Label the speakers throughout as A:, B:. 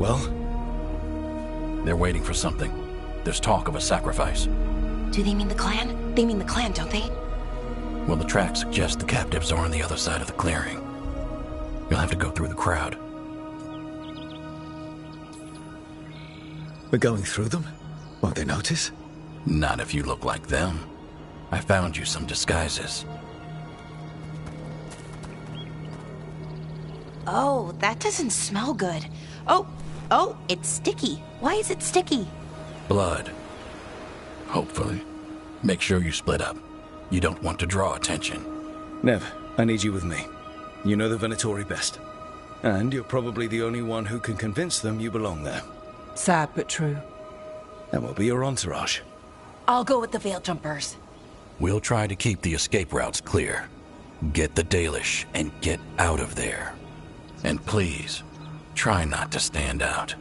A: Well?
B: They're waiting for something. There's talk of a sacrifice.
C: Do they mean the clan? They mean the clan, don't they?
B: Well, the tracks suggest the captives are on the other side of the clearing. You'll have to go through the crowd.
A: We're going through them? Won't they notice?
B: Not if you look like them. I found you some disguises.
C: Oh, that doesn't smell good. Oh, it's sticky. Why is it sticky?
B: Blood. Hopefully. Make sure you split up. You don't want to draw attention.
A: Nev, I need you with me. You know the Venatori best. And you're probably the only one who can convince them you belong there.
D: Sad but true.
A: And we'll be your entourage.
C: I'll go with the Veil Jumpers.
B: We'll try to keep the escape routes clear. Get the Dalish and get out of there. And please, try not to stand out.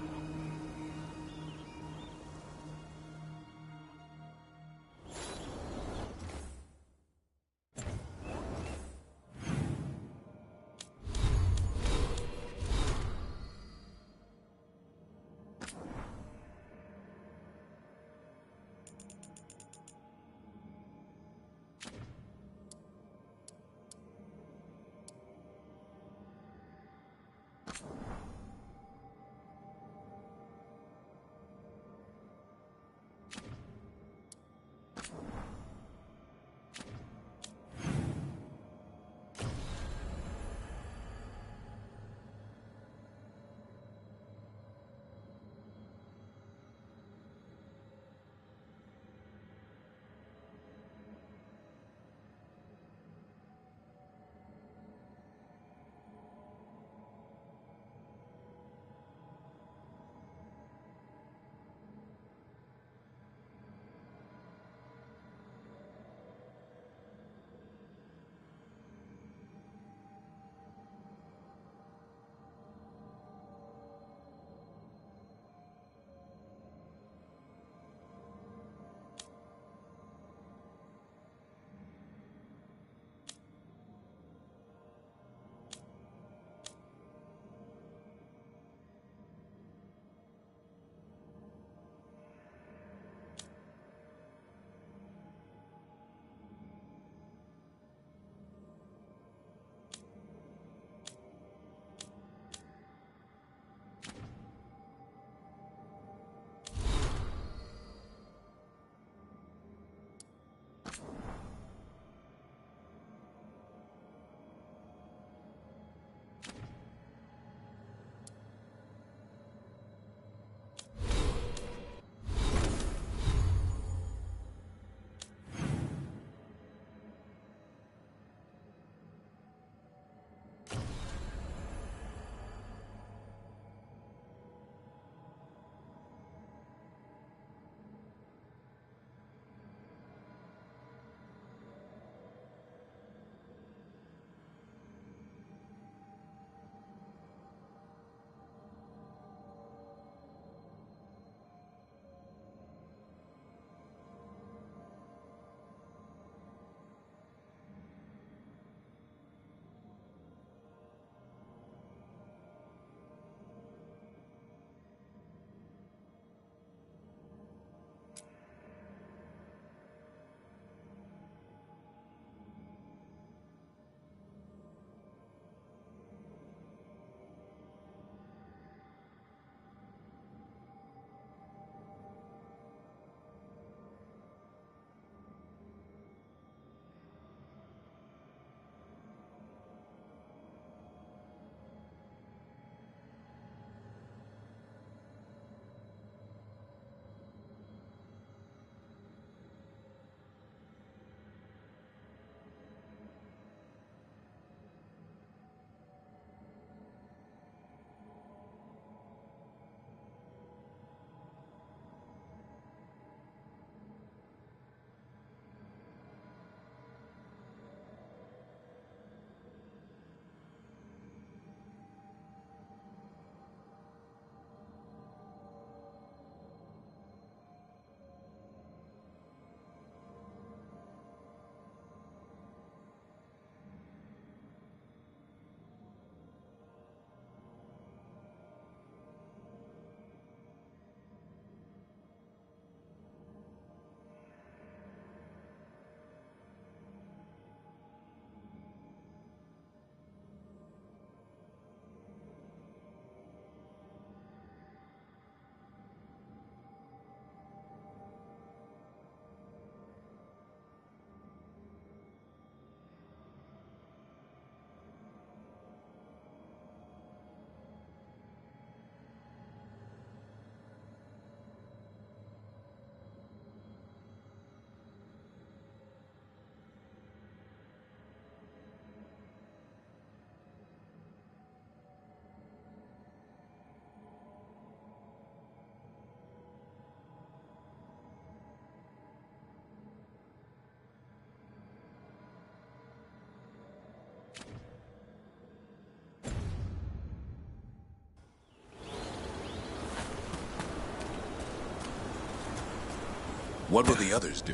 D: What will the others do?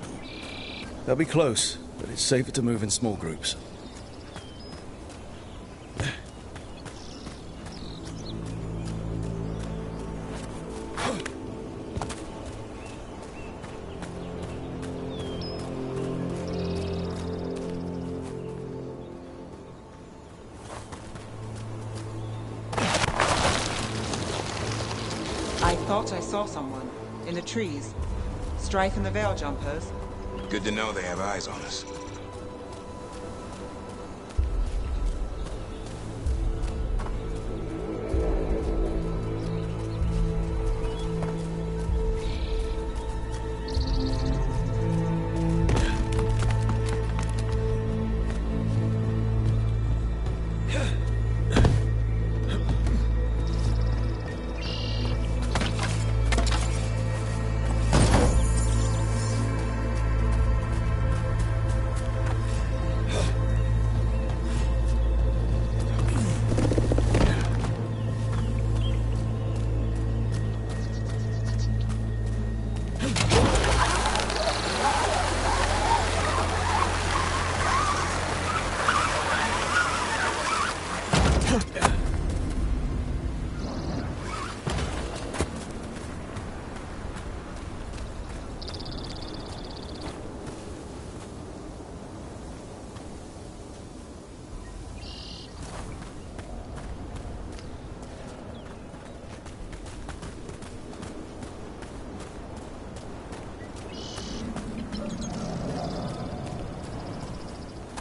A: They'll be close, but it's safer to move in small groups.
E: I thought I saw someone in the trees. Strife and the Veil Jumpers.
D: Good to know they have eyes on us.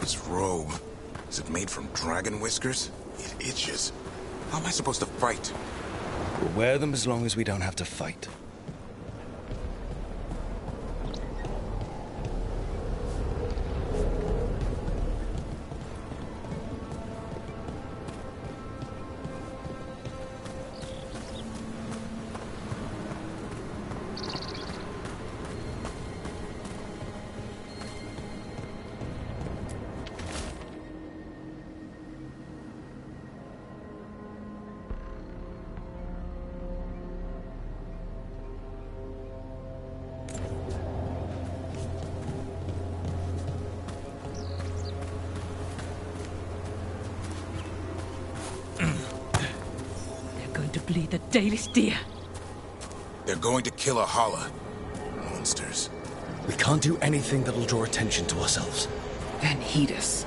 D: This robe, is it made from dragon whiskers? It itches. How am I supposed to fight?
A: We'll wear them as long as we don't have to fight.
F: Bleed the Dalish deer.
D: They're going to kill a holla. Monsters.
A: We can't do anything that'll draw attention to ourselves.
F: Then heed us.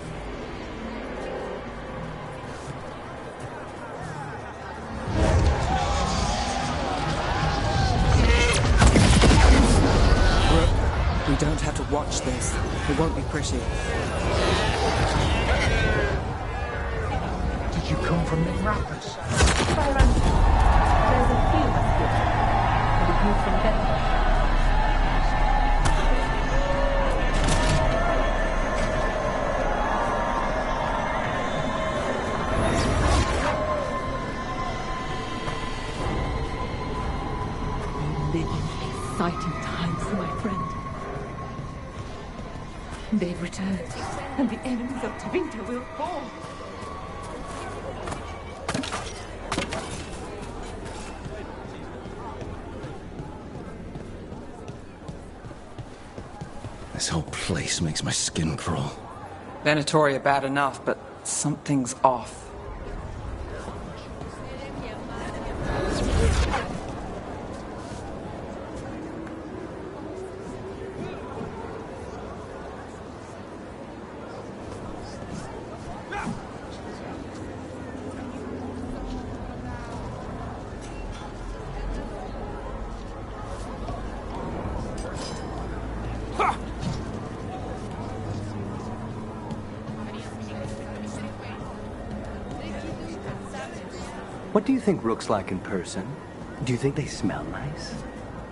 E: We don't have to watch this. It won't be pretty.
G: Did you come from the rapids?
H: There's a few of us here. But you from there.
F: We live in exciting times, my friend. They've returned, and the enemies of Tevinter will fall.
A: This whole place makes my skin crawl.
E: Venatoria bad enough, but something's off.
I: What do you think Rook's like in person? Do you think they smell nice?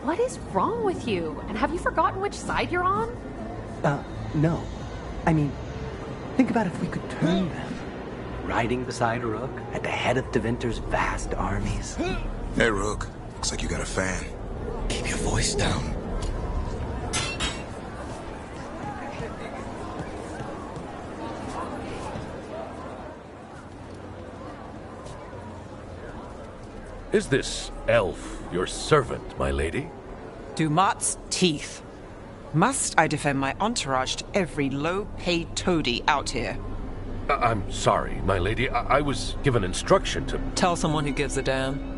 H: What is wrong with you? And have you forgotten which side you're on?
I: No. I mean, think about if we could turn them. Riding beside Rook, at the head of Tevinter's vast armies.
D: Hey, Rook. Looks like you got a fan.
A: Keep your voice down.
J: Is this elf your servant, my lady?
E: Dumat's teeth. Must I defend my entourage to every low-paid toady out here?
J: I'm sorry, my lady. I was given instruction to...
E: Tell someone who gives a damn.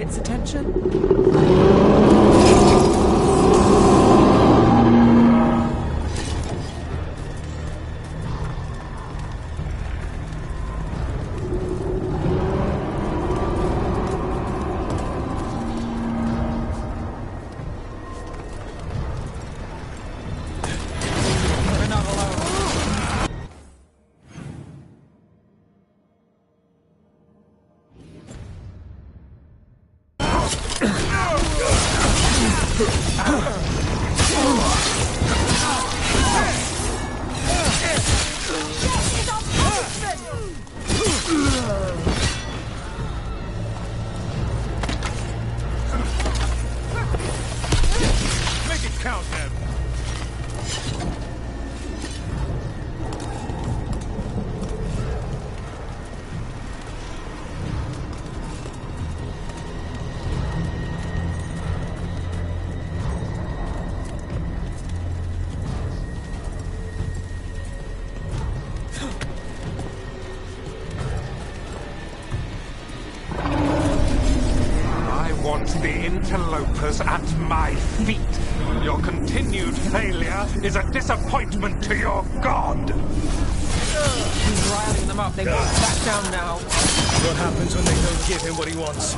E: its attention?
J: Make it count, Neb.
K: I want the interlopers at my feet. Your continued failure is a disappointment to your god.
E: He's riling them up. They won't back down now.
A: What happens when they don't give him what he wants?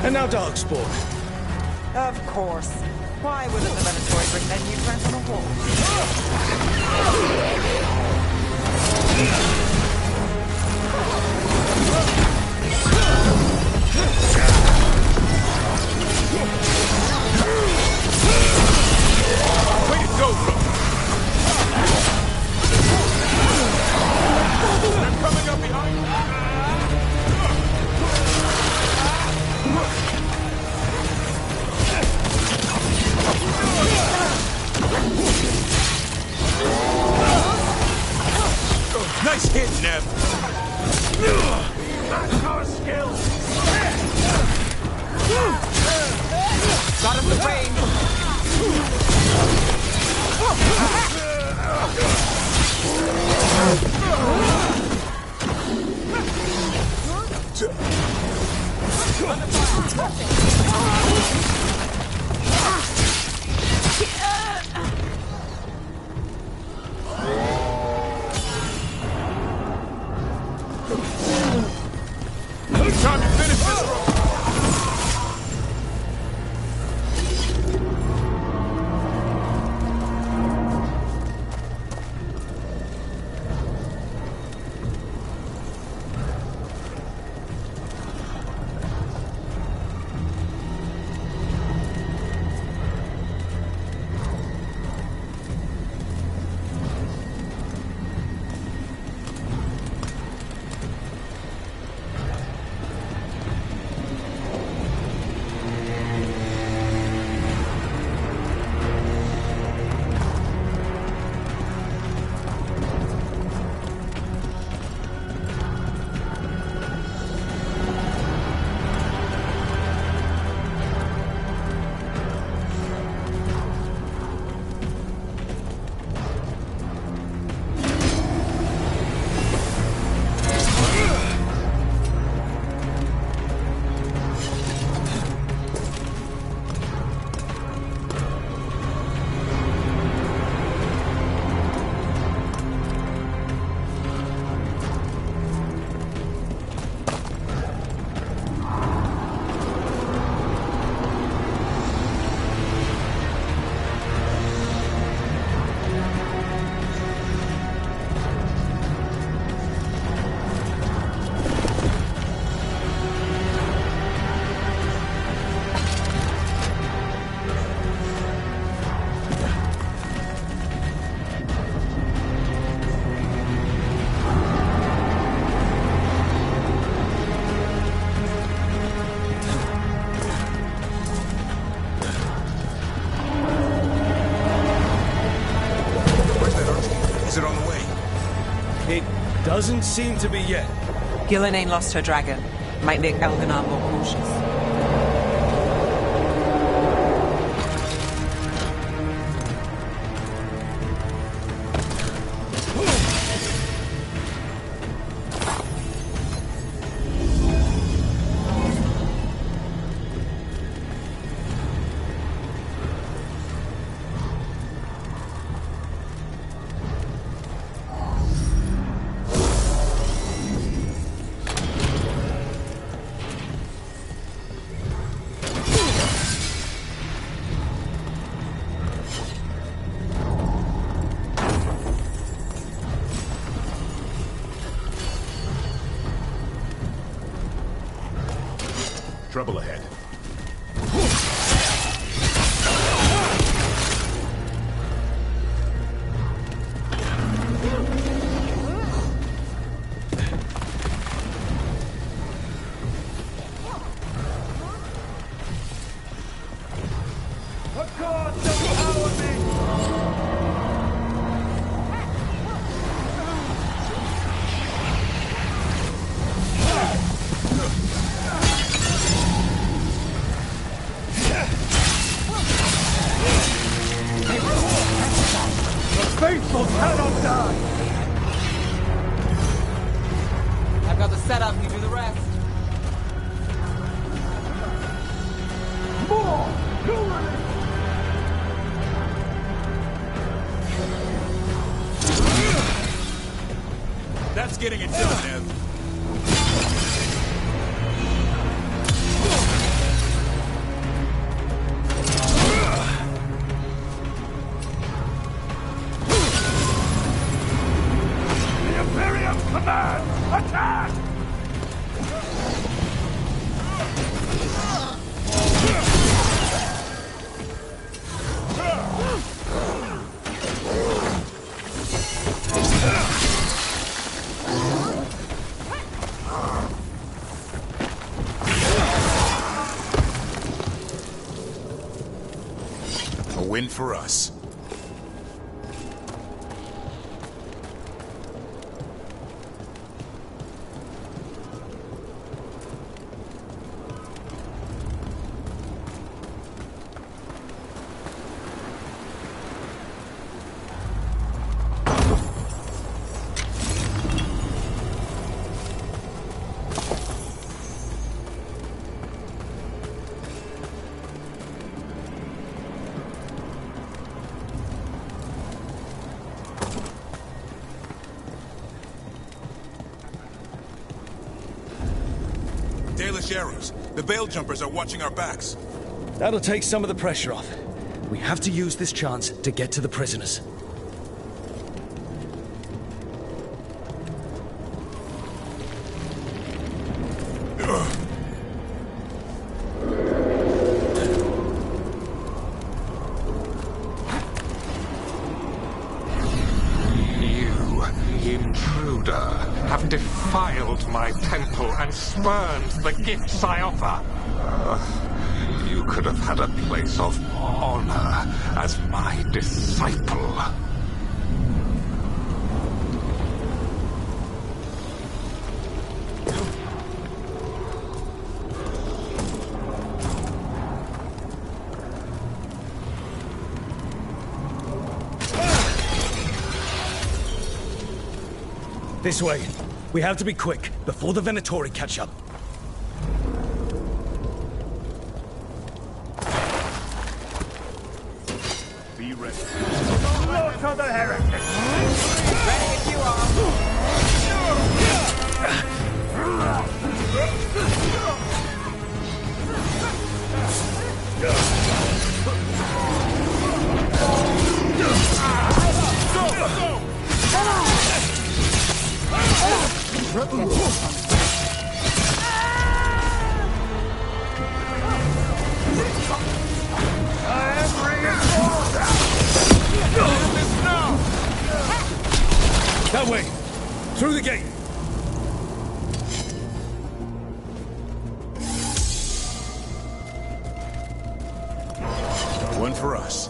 A: And now Darkspawn.
E: Of course. Why wouldn't the Venatori bring that new plant on a wall?
J: Way to go, bro. They're coming up behind. Nice hit, Neb. That's our skill.
E: Got him the range.
J: Time to finish this road.
A: Doesn't seem to be yet.
E: Gillen ain't lost her dragon. Might make Elganon more cautious.
L: Trouble ahead.
G: Faithful cannot die!
E: I've got the setup, you do the rest.
G: More!
D: That's getting it done, Nev.
G: Attack!
D: A win for us. Dalish arrows. The Veil Jumpers are watching our backs.
A: That'll take some of the pressure off. We have to use this chance to get to the prisoners.
K: Have defiled my temple and spurned the gifts I offer. You could have had a place of honor as my disciple.
A: This way. We have to be quick, before the Venatori catch up.
L: Be ready.
G: Slaughter the heretics!
E: Ready if you are.
A: That way! Through the gate!
D: One for us.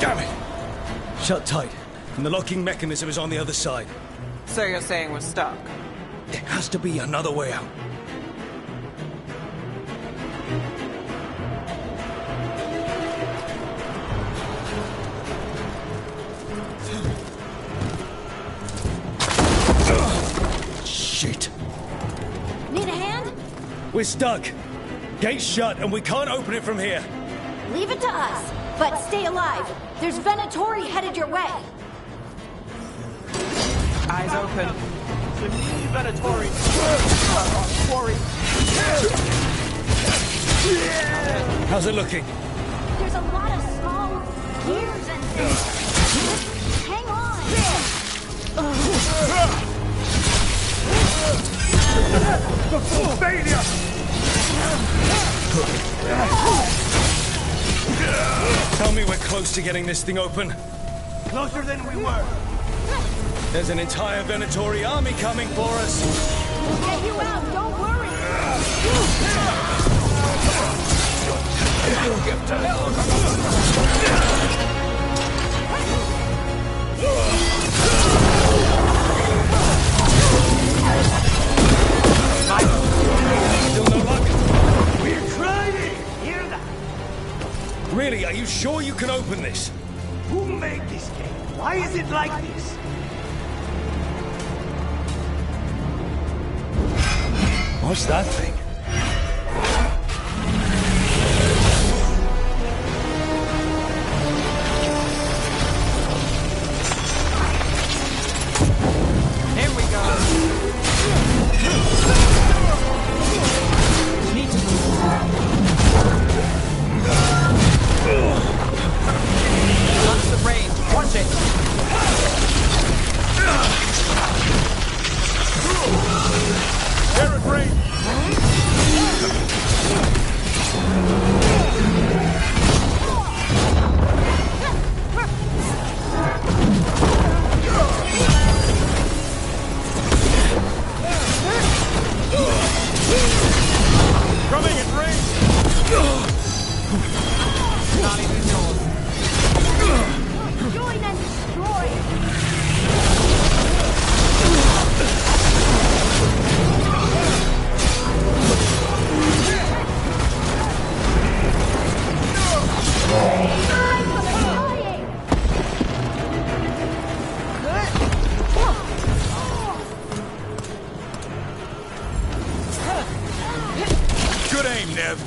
A: Damn it! Shut tight. And the locking mechanism is on the other side.
E: So you're saying we're stuck?
A: There has to be another way out. Shit.
C: Need a hand?
A: We're stuck. Gate's shut and we can't open it from here.
C: Leave it to us. But stay alive. There's Venatori headed your way.
E: Eyes open.
G: Venatori. Quarry.
A: How's it looking?
C: There's a lot of small gears and things. Hang on.
G: The full failure!
A: Tell me we're close to getting this thing open.
G: Closer than we were.
A: There's an entire Venatori army coming for us.
C: We'll get you out, don't worry.
A: Still no luck?
G: We're trying! Hear that?
A: Really, are you sure you can open this?
G: Who made this game? Why is it like this?
A: What's that thing?
E: Here we go. Need to move. Lots of range. Watch it.
G: Carrot range! Coming in range!
E: Not even yours.
C: Join and destroy.
D: Good aim, Nev.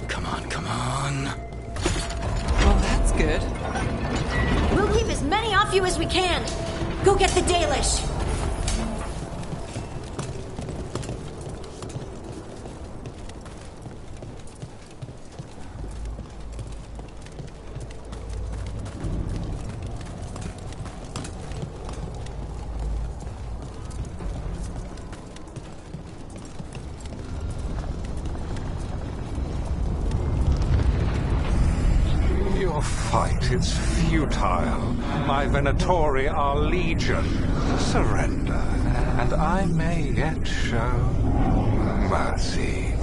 A: Come on.
E: Well, that's good.
C: We'll keep as many off you as we can. Go get the Dalish.
K: Your fight is futile. My Venatori are legion. Surrender, and I may yet show mercy.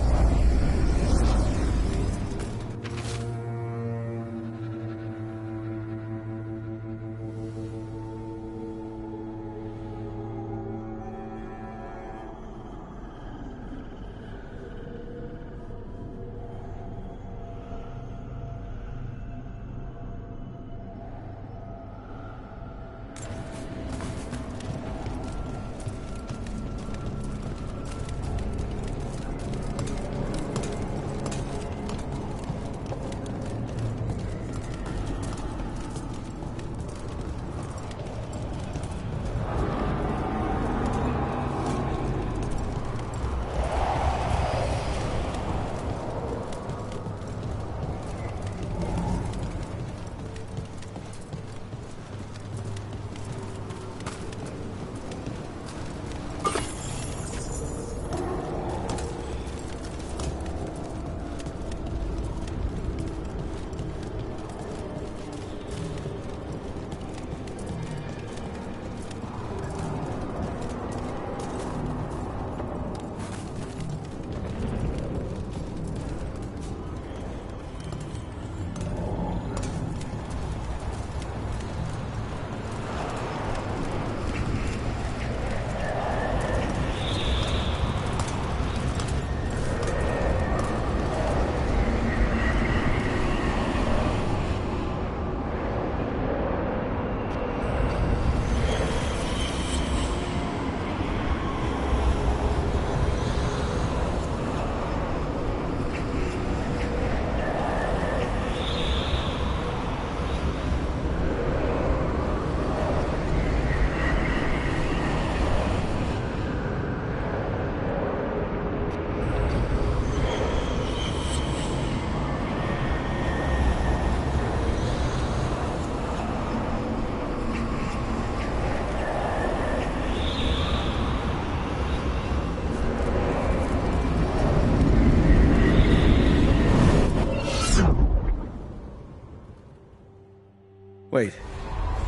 A: Wait.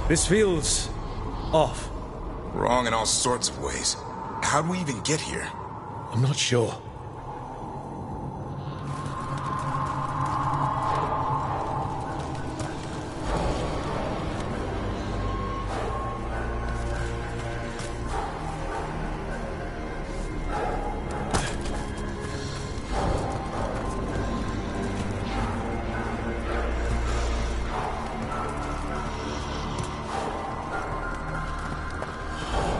A: This feels off.
D: Wrong in all sorts of ways. How'd we even get here?
A: I'm not sure.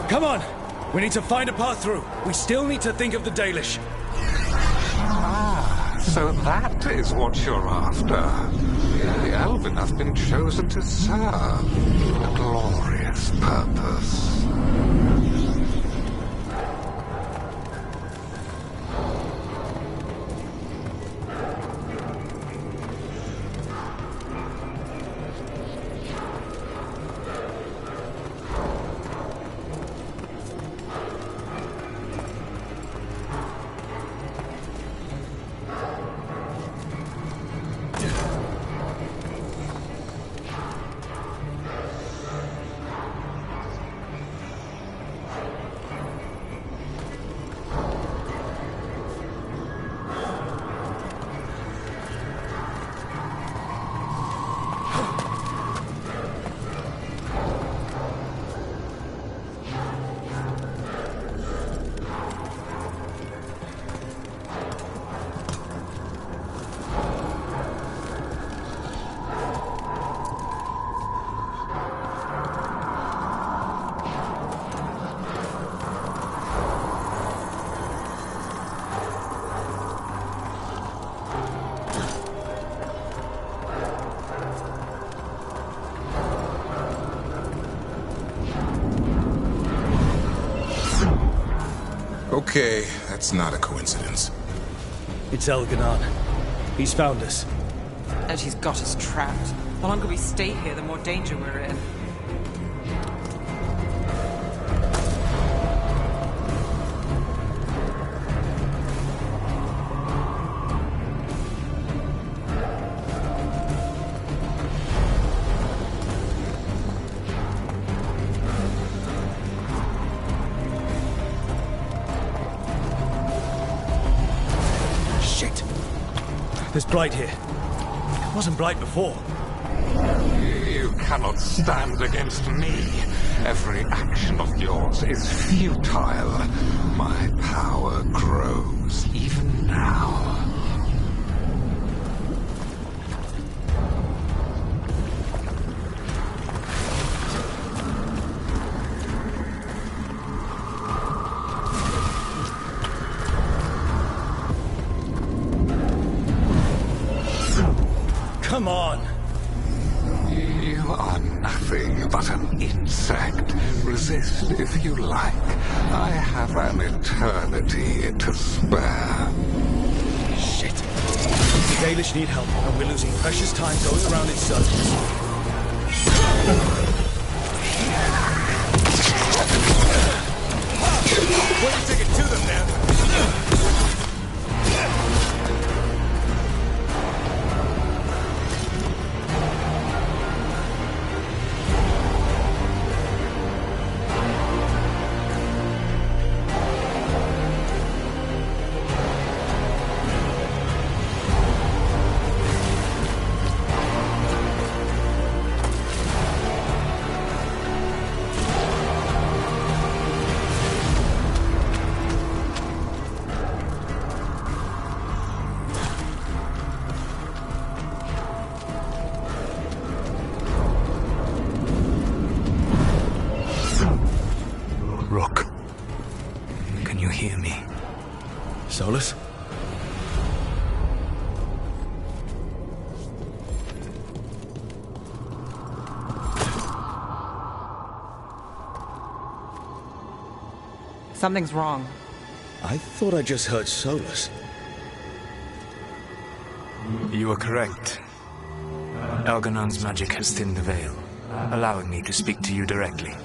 A: Come on! We need to find a path through. We still need to think of the Dalish.
K: Ah, so that is what you're after. The Elven have been chosen to serve a glorious purpose.
D: Okay, that's not a coincidence.
A: It's Elganon. He's found us.
E: And she's got us trapped. The longer we stay here, the more danger we're in.
A: There's blight here. It wasn't blight before.
K: You cannot stand against me. Every action of yours is futile. My power grows even now.
A: Come on!
K: You are nothing but an insect. Resist if you like. I have an eternity to spare.
A: Shit. The Dalish need help, and we're losing precious time going around in circles.
D: What do you take it to them, man?
A: Solus?
E: Something's wrong.
A: I thought I just heard Solus.
M: You are correct. Elganon's magic has thinned the veil, allowing me to speak to you directly.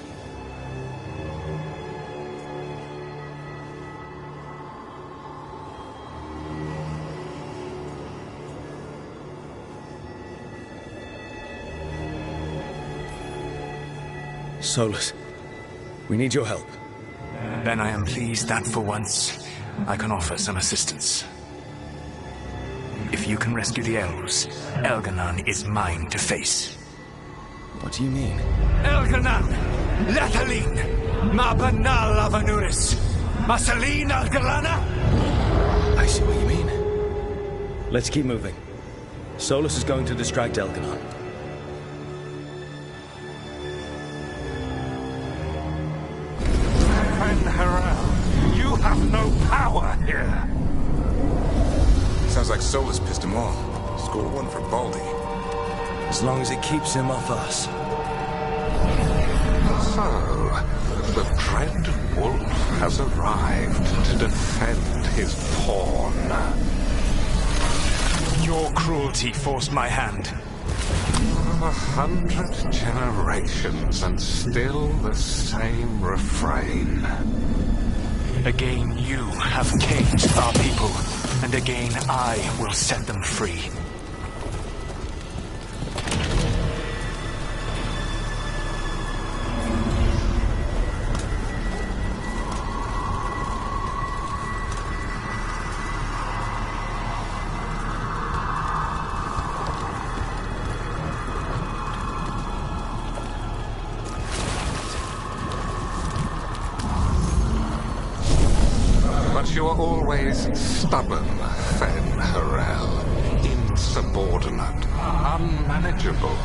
A: Solus, we need your help.
M: Then I am pleased that for once, I can offer some assistance. If you can rescue the elves, Elganon is mine to face.
A: What do you mean?
M: Elganon! Lethalin! Ma banal avanuris! Masaline Algalana!
A: I see what you mean. Let's keep moving. Solus is going to distract Elganon.
K: Fen-Harel, you have no power here.
D: Sounds like Solus pissed him off. Score one for Baldy.
A: As long as it keeps him off us.
K: So, the Dread Wolf has arrived to defend his pawn.
M: Your cruelty forced my hand.
K: 100 generations and still the same refrain.
M: Again you have caged our people, and again I will set them free.
K: You are always stubborn, Fen-Harel. Insubordinate, unmanageable,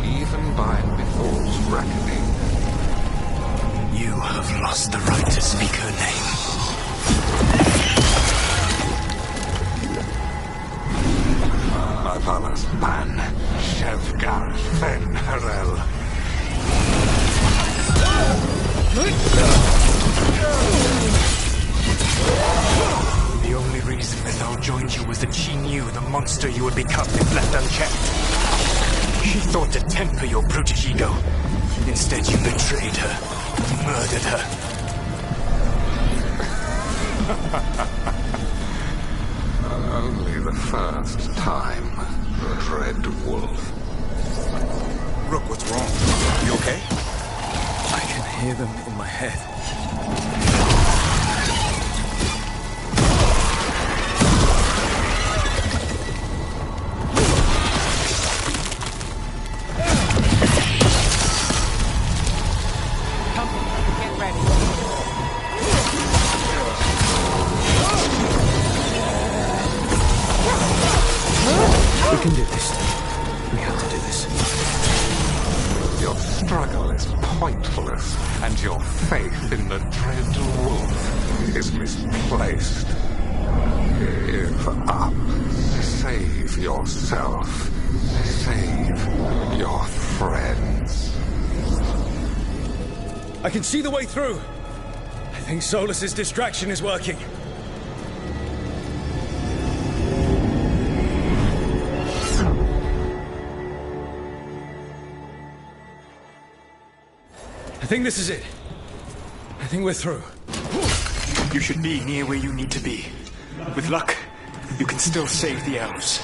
K: even by Mithral's reckoning.
M: You have lost the right to speak her name.
K: Avalas Ban, Shevgar Fen-Harel. The only reason Mithal joined you was that she knew the monster you would become if left unchecked. She thought to temper your brutish ego. Instead, you betrayed her, murdered her. Only the first time, Dread Wolf.
D: Rook, what's wrong? You okay?
A: I can hear them in my head. We can do this. We have to do this.
K: Your struggle is pointless, and your faith in the Dread Wolf is misplaced. Give up. Save yourself. Save your friends.
A: I can see the way through. I think Solus's distraction is working. I think this is it. I think we're through.
M: You should be near where you need to be. With luck, you can still save the elves.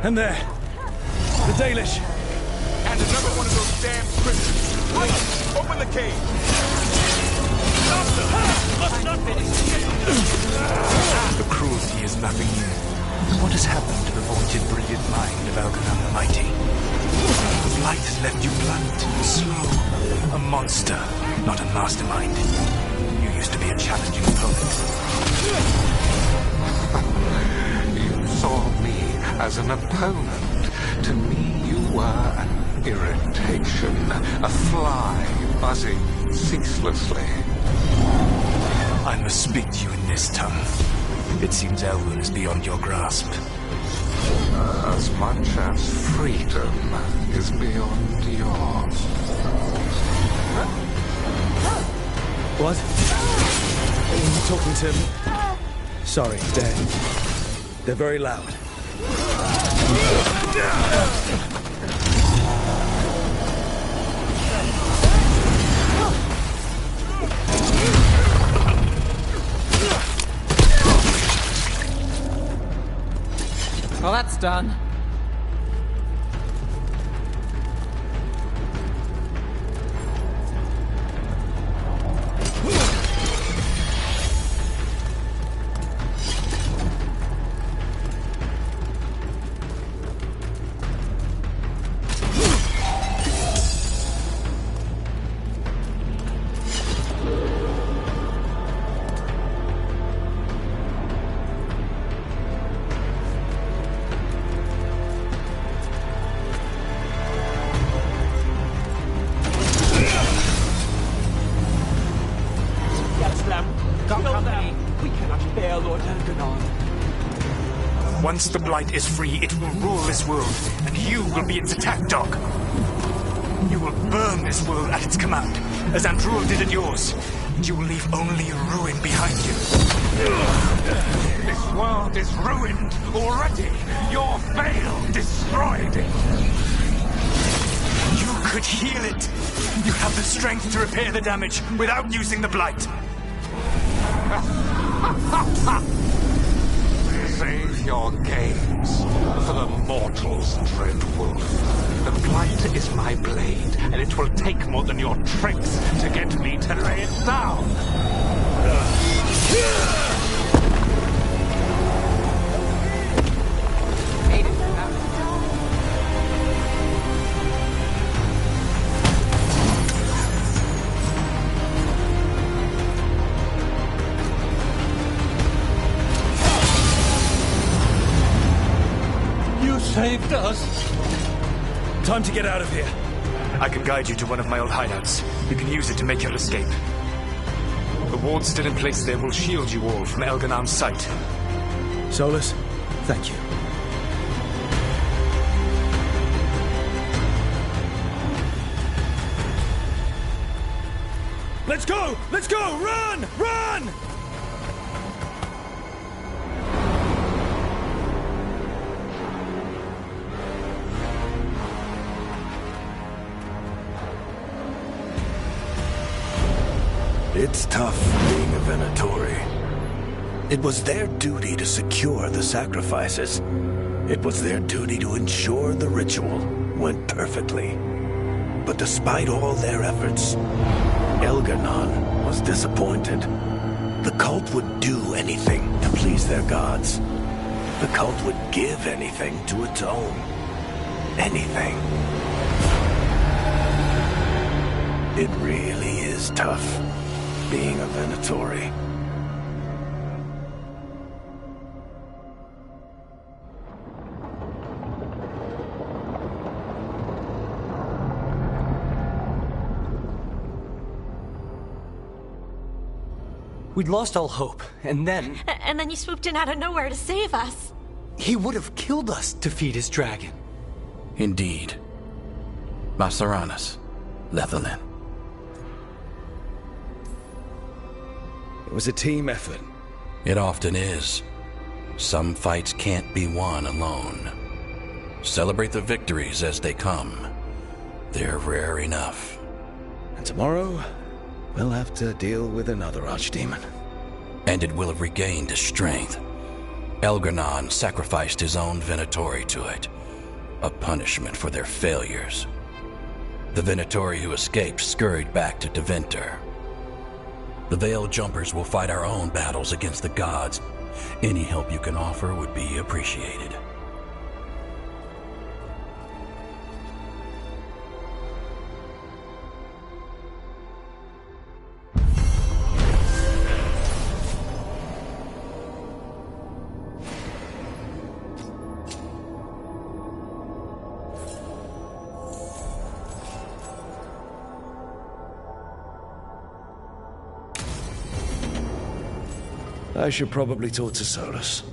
A: And there, the Dalish.
D: And another one of those damn critters. Quick, open the cage. Stop them! Let's not finish.
M: The cruelty is nothing new. What has happened to the vaunted brilliant mind of Elganon the Mighty? The light has left you blunt, slow, a monster, not a mastermind. You used to be a challenging opponent.
K: You saw me as an opponent. To me, you were an irritation, a fly buzzing ceaselessly.
M: I must speak to you in this tongue. It seems Elwyn is beyond your grasp.
K: As much as freedom is beyond yours.
A: What? Are you talking to... Sorry, Dad. They're very loud.
E: Well, that's done.
M: Once the Blight is free, it will rule this world, and you will be its attack dog. You will burn this world at its command, as Andruil did at yours, and you will leave only ruin behind you.
K: This world is ruined already. Your veil destroyed it.
M: You could heal it. You have the strength to repair the damage without using the Blight.
K: Save your games for the mortals, Dread Wolf. The Blight is my blade, and it will take more than your tricks to get me to lay it down.
N: Saved us. Time to get out of here.
M: I can guide you to one of my old hideouts. You can use it to make your escape. The wards still in place there will shield you all from Elganon's sight.
A: Solus, thank you. Let's go! Let's go! Run! Run!
O: It's tough being a Venatori. It was their duty to secure the sacrifices. It was their duty to ensure the ritual went perfectly. But despite all their efforts, Elganon was disappointed. The cult would do anything to please their gods. The cult would give anything to atone. Anything. It really is tough being a Venatori.
I: We'd lost all hope, and then...
C: And then you swooped in out of nowhere to save us.
I: He would have killed us to feed his dragon.
B: Indeed. Masaranas, Lethalin.
A: It was a team effort.
B: It often is. Some fights can't be won alone. Celebrate the victories as they come. They're rare enough.
A: And tomorrow, we'll have to deal with another archdemon.
B: And it will have regained its strength. Elganon sacrificed his own Venatori to it. A punishment for their failures. The Venatori who escaped scurried back to Deventer. The Veil Jumpers will fight our own battles against the gods. Any help you can offer would be appreciated.
A: I should probably talk to Solus.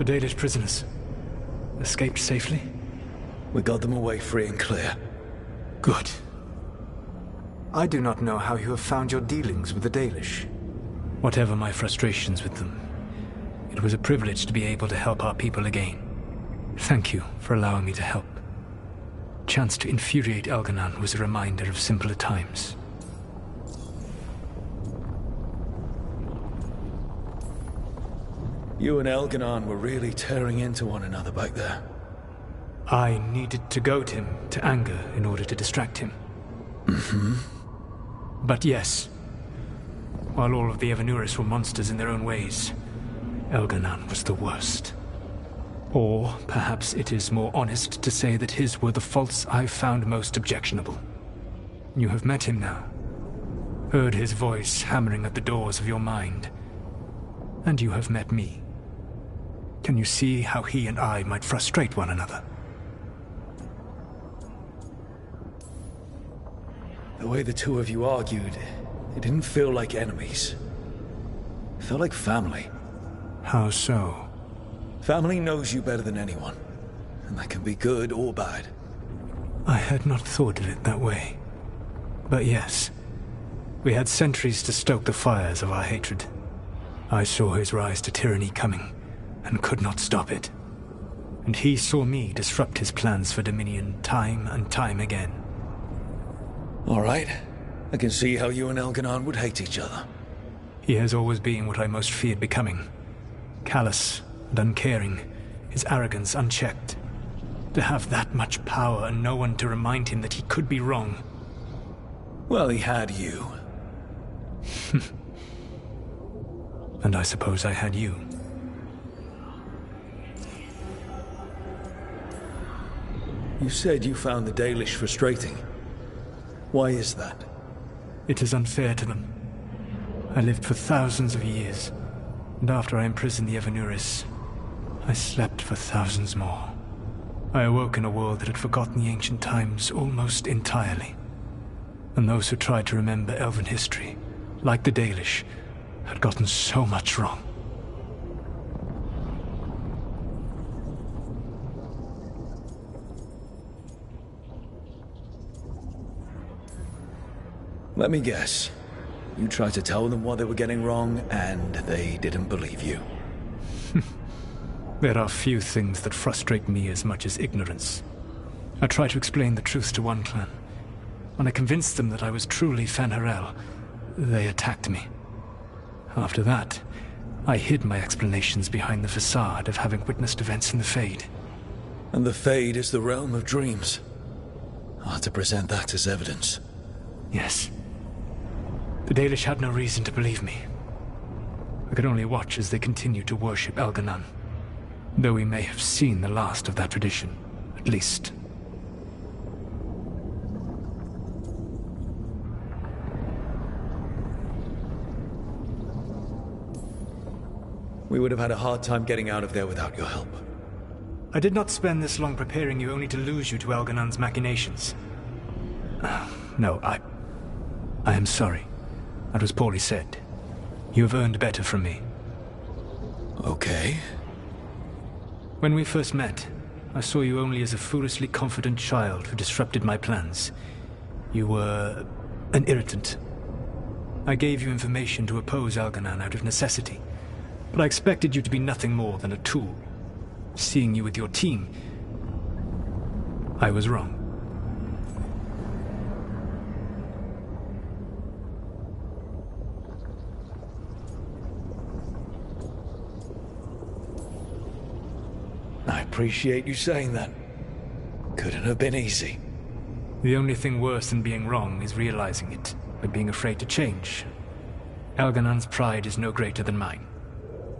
M: The Dalish prisoners escaped safely?
A: We got them away free and clear.
M: Good. I do not know how you have found your dealings with the Dalish. Whatever my frustrations with them, it was a privilege to be able to help our people again. Thank you for allowing me to help. Chance to infuriate Elganon was a reminder of simpler times.
A: You and Elganon were really tearing into one another back there.
M: I needed to goad him to anger in order to distract him.
A: Mm-hmm.
M: But yes, while all of the Evanuris were monsters in their own ways, Elganon was the worst. Or perhaps it is more honest to say that his were the faults I found most objectionable. You have met him now, heard his voice hammering at the doors of your mind, and you have met me. Can you see how he and I might frustrate one another?
A: The way the two of you argued, it didn't feel like enemies. It felt like family.
M: How so?
A: Family knows you better than anyone, and that can be good or bad.
M: I had not thought of it that way. But yes, we had centuries to stoke the fires of our hatred. I saw his rise to tyranny coming, and could not stop it. And he saw me disrupt his plans for dominion time and time again.
A: All right. I can see how you and Elganon would hate each other.
M: He has always been what I most feared becoming. Callous and uncaring, his arrogance unchecked. To have that much power and no one to remind him that he could be wrong.
A: Well, he had you.
M: And I suppose I had you.
A: You said you found the Dalish frustrating. Why is that?
M: It is unfair to them. I lived for thousands of years, and after I imprisoned the Evanuris, I slept for thousands more. I awoke in a world that had forgotten the ancient times almost entirely. And those who tried to remember Elven history, like the Dalish, had gotten so much wrong.
A: Let me guess. You tried to tell them what they were getting wrong, and they didn't believe you.
M: There are few things that frustrate me as much as ignorance. I tried to explain the truth to one clan. When I convinced them that I was truly Fen'Harel, they attacked me. After that, I hid my explanations behind the facade of having witnessed events in the Fade.
A: And the Fade is the realm of dreams. Hard to present that as evidence.
M: Yes. The Dalish had no reason to believe me. I could only watch as they continued to worship Elganon, though we may have seen the last of that tradition, at least.
A: We would have had a hard time getting out of there without your help.
M: I did not spend this long preparing you only to lose you to Elganon's machinations. No, I am sorry. That was poorly said. You have earned better from me.
A: Okay.
M: When we first met, I saw you only as a foolishly confident child who disrupted my plans. You were an irritant. I gave you information to oppose Elganon out of necessity, but I expected you to be nothing more than a tool. Seeing you with your team, I was wrong.
A: I appreciate you saying that. Couldn't have been easy.
M: The only thing worse than being wrong is realizing it, by being afraid to change. Elganon's pride is no greater than mine,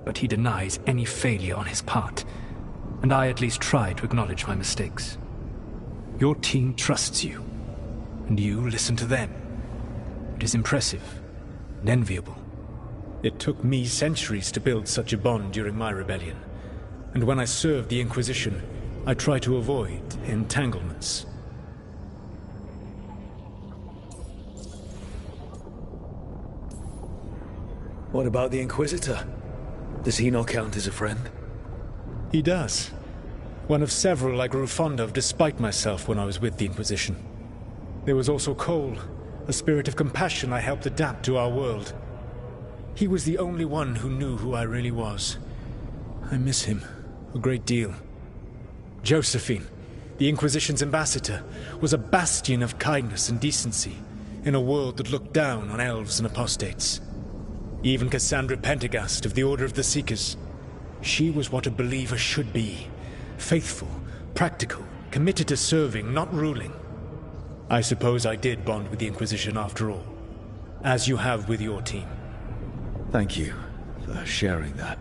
M: but he denies any failure on his part, and I at least try to acknowledge my mistakes. Your team trusts you, and you listen to them. It is impressive and enviable. It took me centuries to build such a bond during my rebellion. And when I served the Inquisition, I tried to avoid entanglements.
A: What about the Inquisitor? Does he not count as a friend?
P: He does. One of several I grew fond of despite myself when I was with the Inquisition. There was also Cole, a spirit of compassion I helped adapt to our world. He was the only one who knew who I really was. I miss him a great deal. Josephine, the Inquisition's ambassador, was a bastion of kindness and decency in a world that looked down on elves and apostates. Even Cassandra Pendergast of the Order of the Seekers. She was what a believer should be. Faithful, practical, committed to serving, not ruling. I suppose I did bond with the Inquisition after all, as you have with your team.
A: Thank you for sharing that.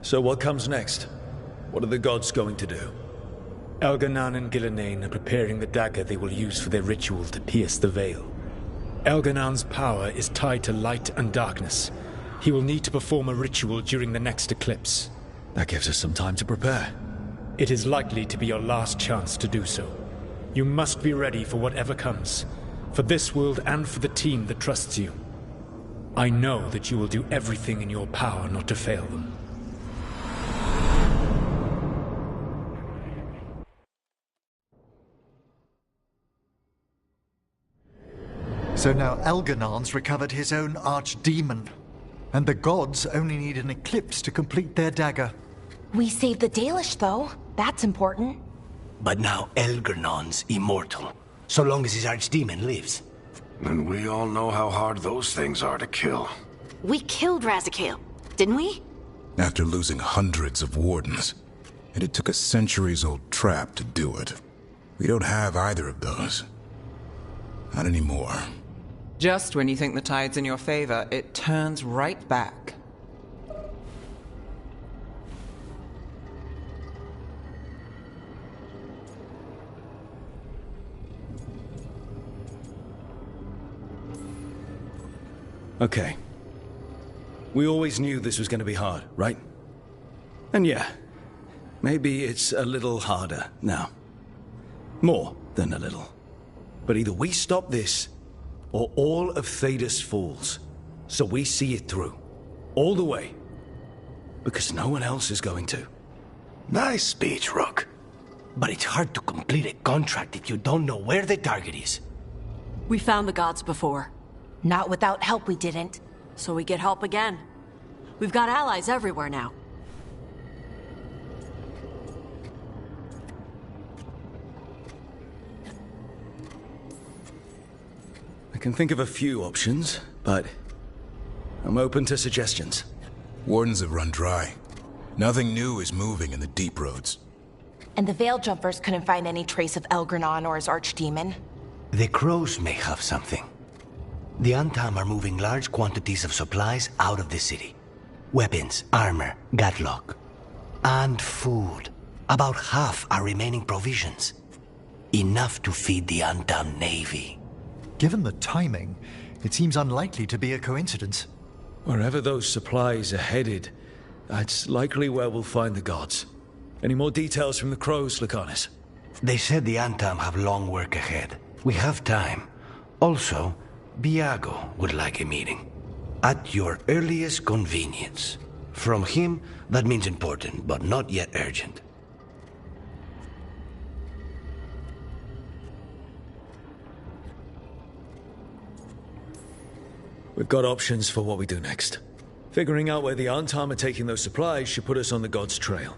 A: So what comes next? What are the gods going to do?
P: Elganon and Gillenane are preparing the dagger they will use for their ritual to pierce the veil. Elganon's power is tied to light and darkness. He will need to perform a ritual during the next eclipse.
A: That gives us some time to prepare.
P: It is likely to be your last chance to do so. You must be ready for whatever comes, for this world and for the team that trusts you. I know that you will do everything in your power not to fail them.
Q: So now Elganon's recovered his own archdemon, and the gods only need an eclipse to complete their dagger.
C: We saved the Dalish, though. That's important.
O: But now Elganon's immortal, so long as his archdemon lives.
R: And we all know how hard those things are to kill.
S: We killed Razikale, didn't we?
T: After losing hundreds of wardens. And it took a centuries-old trap to do it. We don't have either of those. Not anymore.
E: Just when you think the tide's in your favor, it turns right back.
A: Okay. We always knew this was going to be hard, right? And yeah, maybe it's a little harder now. More than a little. But either we stop this, or all of Thedas falls. So we see it through. All the way. Because no one else is going to.
O: Nice speech, Rook. But it's hard to complete a contract if you don't know where the target is.
S: We found the gods before.
C: Not without help, we didn't.
S: So we get help again. We've got allies everywhere now.
A: I can think of a few options, but I'm open to suggestions.
T: Wardens have run dry. Nothing new is moving in the deep roads.
C: And the Veil Jumpers couldn't find any trace of Elgranon or his archdemon.
O: The crows may have something. The Antam are moving large quantities of supplies out of the city. Weapons, armor, gatlock. And food. About half are remaining provisions. Enough to feed the Antam navy.
Q: Given the timing, it seems unlikely to be a coincidence.
A: Wherever those supplies are headed, that's likely where we'll find the gods. Any more details from the crows, Lucanus?
O: They said the Antam have long work ahead. We have time. Also, Biago would like a meeting. At your earliest convenience. From him, that means important, but not yet urgent.
A: We've got options for what we do next. Figuring out where the Antam are taking those supplies should put us on the gods' trail.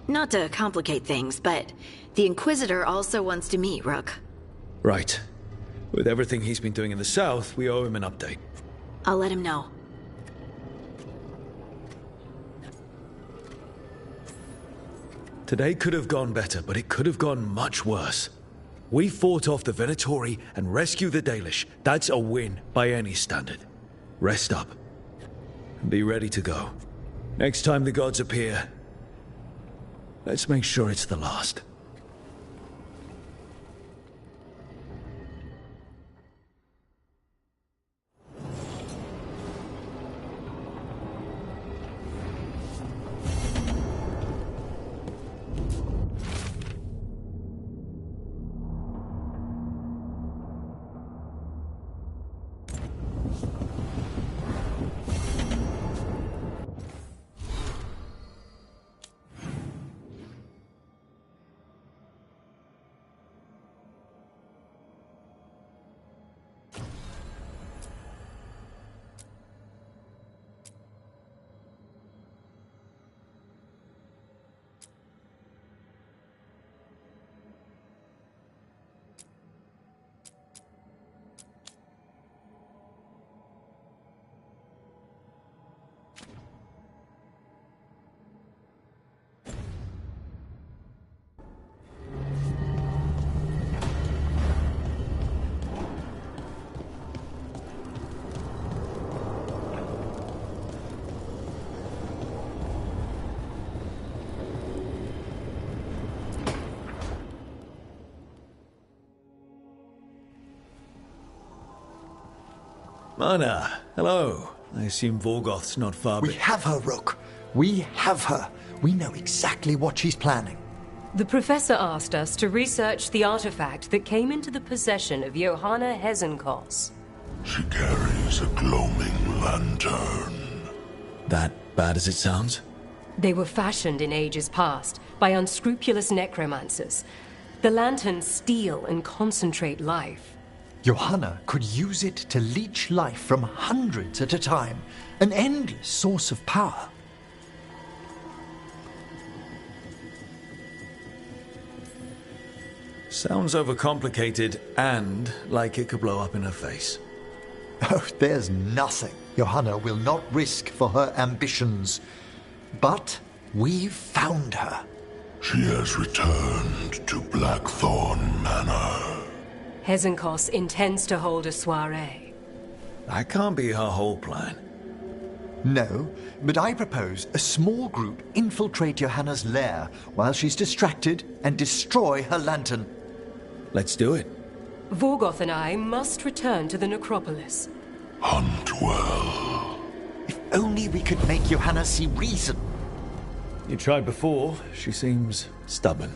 S: Not to complicate things, but the Inquisitor also wants to meet Rook.
A: Right. With everything he's been doing in the south, we owe him an update.
S: I'll let him know.
A: Today could have gone better, but it could have gone much worse. We fought off the Venatori and rescued the Dalish. That's a win by any standard. Rest up. And be ready to go. Next time the gods appear, let's make sure it's the last. Mana, hello. I assume Vorgoth's not far
Q: We have her, Rook. We have her. We know exactly what she's planning.
U: The professor asked us to research the artifact that came into the possession of Johanna Hezenkos.
K: She carries a gloaming lantern.
A: That bad as it sounds?
U: They were fashioned in ages past by unscrupulous necromancers. The lanterns steal and concentrate life.
Q: Johanna could use it to leech life from hundreds at a time. An endless source of power.
A: Sounds overcomplicated and like it could blow up in her face.
Q: Oh, there's nothing Johanna will not risk for her ambitions. But we've found her.
K: She has returned to Blackthorn Manor.
U: Hezenkos intends to hold a soiree.
A: That can't be her whole plan.
Q: No, but I propose a small group infiltrate Johanna's lair while she's distracted and destroy her lantern.
A: Let's do it.
U: Vorgoth and I must return to the necropolis.
K: Hunt well.
Q: If only we could make Johanna see reason.
A: You tried before. She seems stubborn.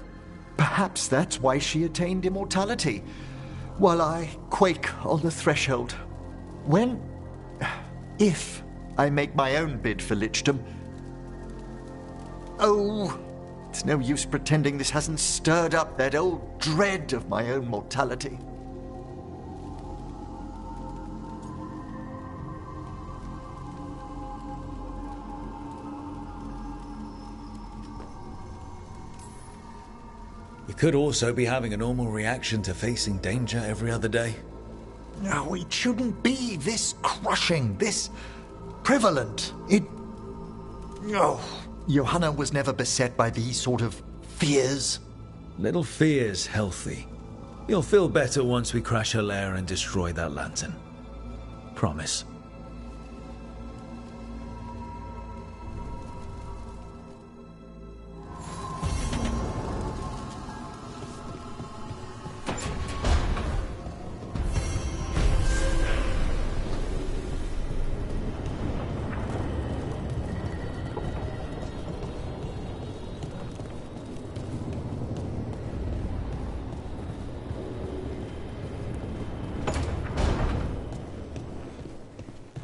Q: Perhaps that's why she attained immortality, while I quake on the threshold. If I make my own bid for lichdom. Oh, it's no use pretending this hasn't stirred up that old dread of my own mortality.
A: You could also be having a normal reaction to facing danger every other day.
Q: No, it shouldn't be this crushing, this prevalent. No. Johanna was never beset by these sort of fears.
A: Little fear's healthy. You'll feel better once we crash her lair and destroy that lantern. Promise.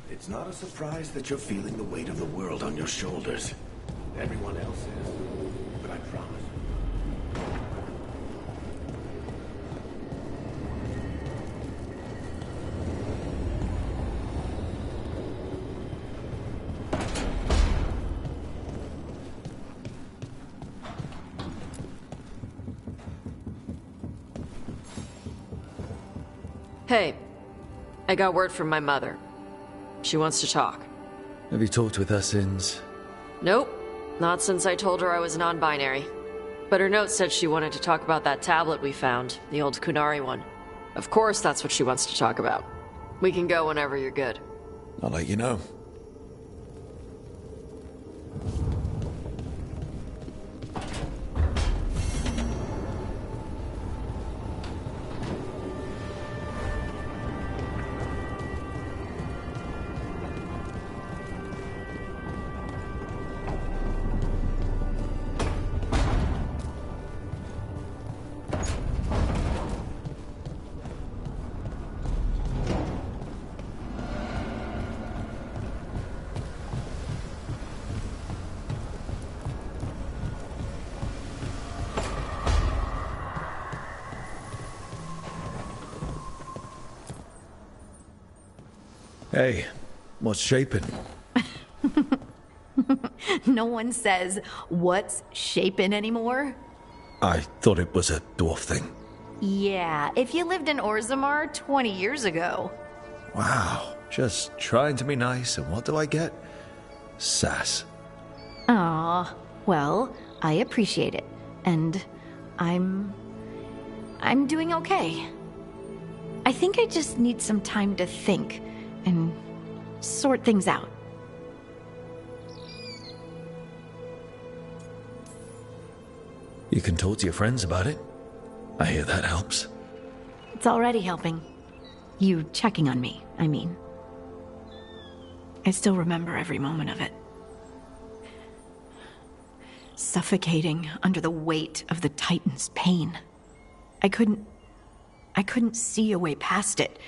O: It's not a surprise that you're feeling the weight of the world on your shoulders. Everyone else is, but I promise.
V: Hey, I got word from my mother. She wants to talk.
A: Have you talked with her since?
V: Nope, not since I told her I was non-binary. But her note said she wanted to talk about that tablet we found, the old Kunari one. Of course that's what she wants to talk about. We can go whenever you're good.
A: I'll let you know. Hey, what's shaping?
C: No one says, what's shaping anymore?
A: I thought it was a dwarf thing.
C: Yeah, if you lived in Orzammar 20 years ago.
A: Wow, just trying to be nice, and what do I get? Sass.
C: Aw, well, I appreciate it. And I'm doing okay. I think I just need some time to think and sort things out.
A: You can talk to your friends about it. I hear that helps.
C: It's already helping. You checking on me, I mean. I still remember every moment of it. Suffocating under the weight of the Titan's pain. I couldn't see a way past it.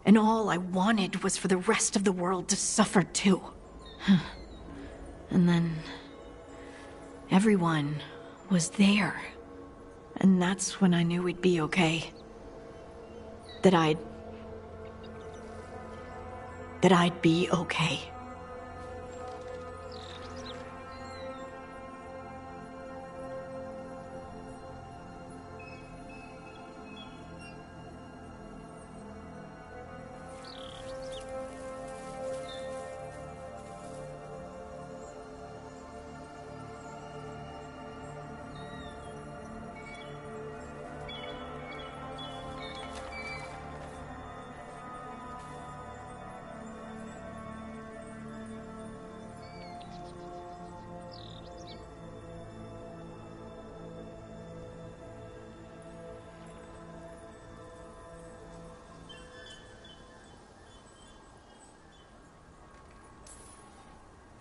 C: And all I wanted was for the rest of the world to suffer too. And then everyone was there. And that's when I knew we'd be okay. That I'd be okay.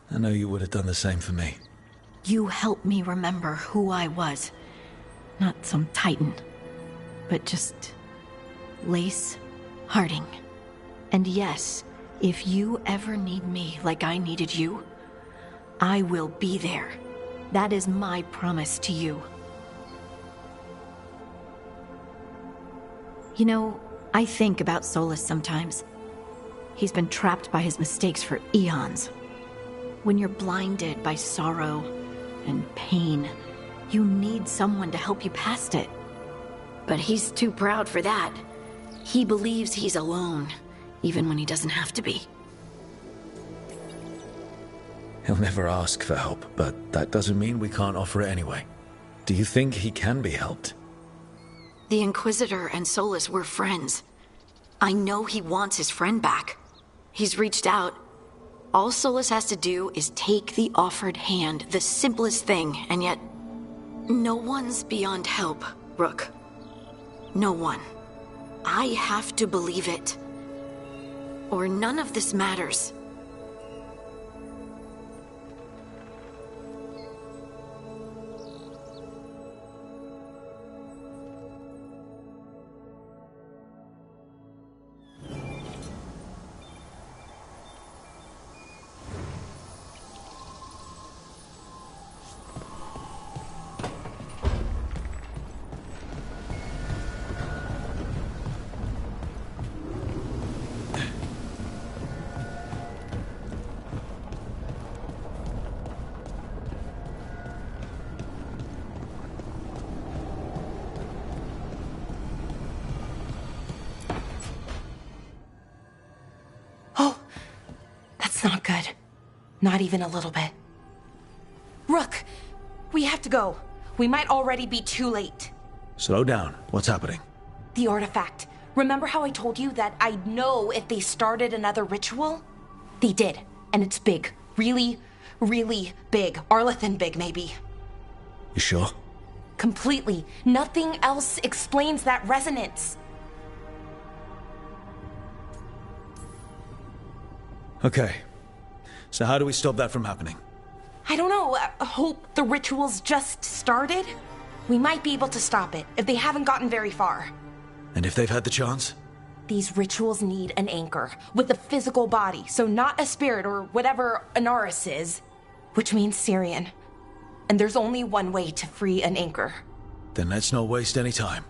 A: I know you would have done the same for me.
C: You helped me remember who I was. Not some Titan, but just Lace Harding. And yes, if you ever need me like I needed you, I will be there. That is my promise to you. You know, I think about Solus sometimes. He's been trapped by his mistakes for eons. When you're blinded by sorrow and pain, you need someone to help you past it.
S: But he's too proud for that. He believes he's alone, even when he doesn't have to be.
A: He'll never ask for help, but that doesn't mean we can't offer it anyway. Do you think he can be helped?
S: The Inquisitor and Solus were friends. I know he wants his friend back. He's reached out. All Solus has to do is take the offered hand, the simplest thing, and yet no one's beyond help, Rook. No one. I have to believe it. Or none of this matters.
F: Not good. Not even a little bit. Rook, we have to go. We might already be too late.
A: Slow down. What's happening?
F: The artifact. Remember how I told you that I'd know if they started another ritual? They did, and it's big. Really, really big. Arlethan big, maybe.
A: You sure?
F: Completely. Nothing else explains that resonance.
A: Okay. So how do we stop that from happening?
F: I don't know. Hope the ritual's just started? We might be able to stop it, if they haven't gotten very far.
A: And if they've had the chance?
F: These rituals need an anchor, with a physical body, so not a spirit or whatever Anaris is, which means Syrian. And there's only one way to free an anchor.
A: Then let's not waste any time.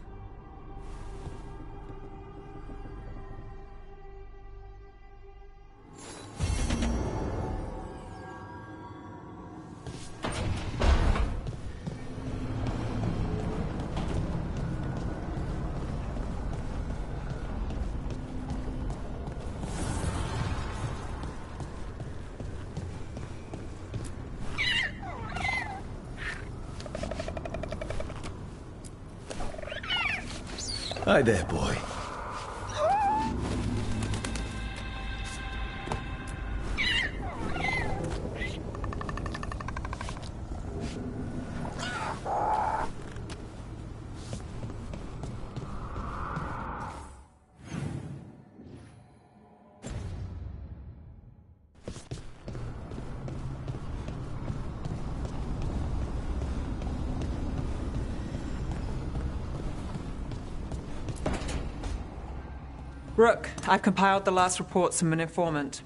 A: Hi there, boy.
E: Rook, I've compiled the last reports from an informant.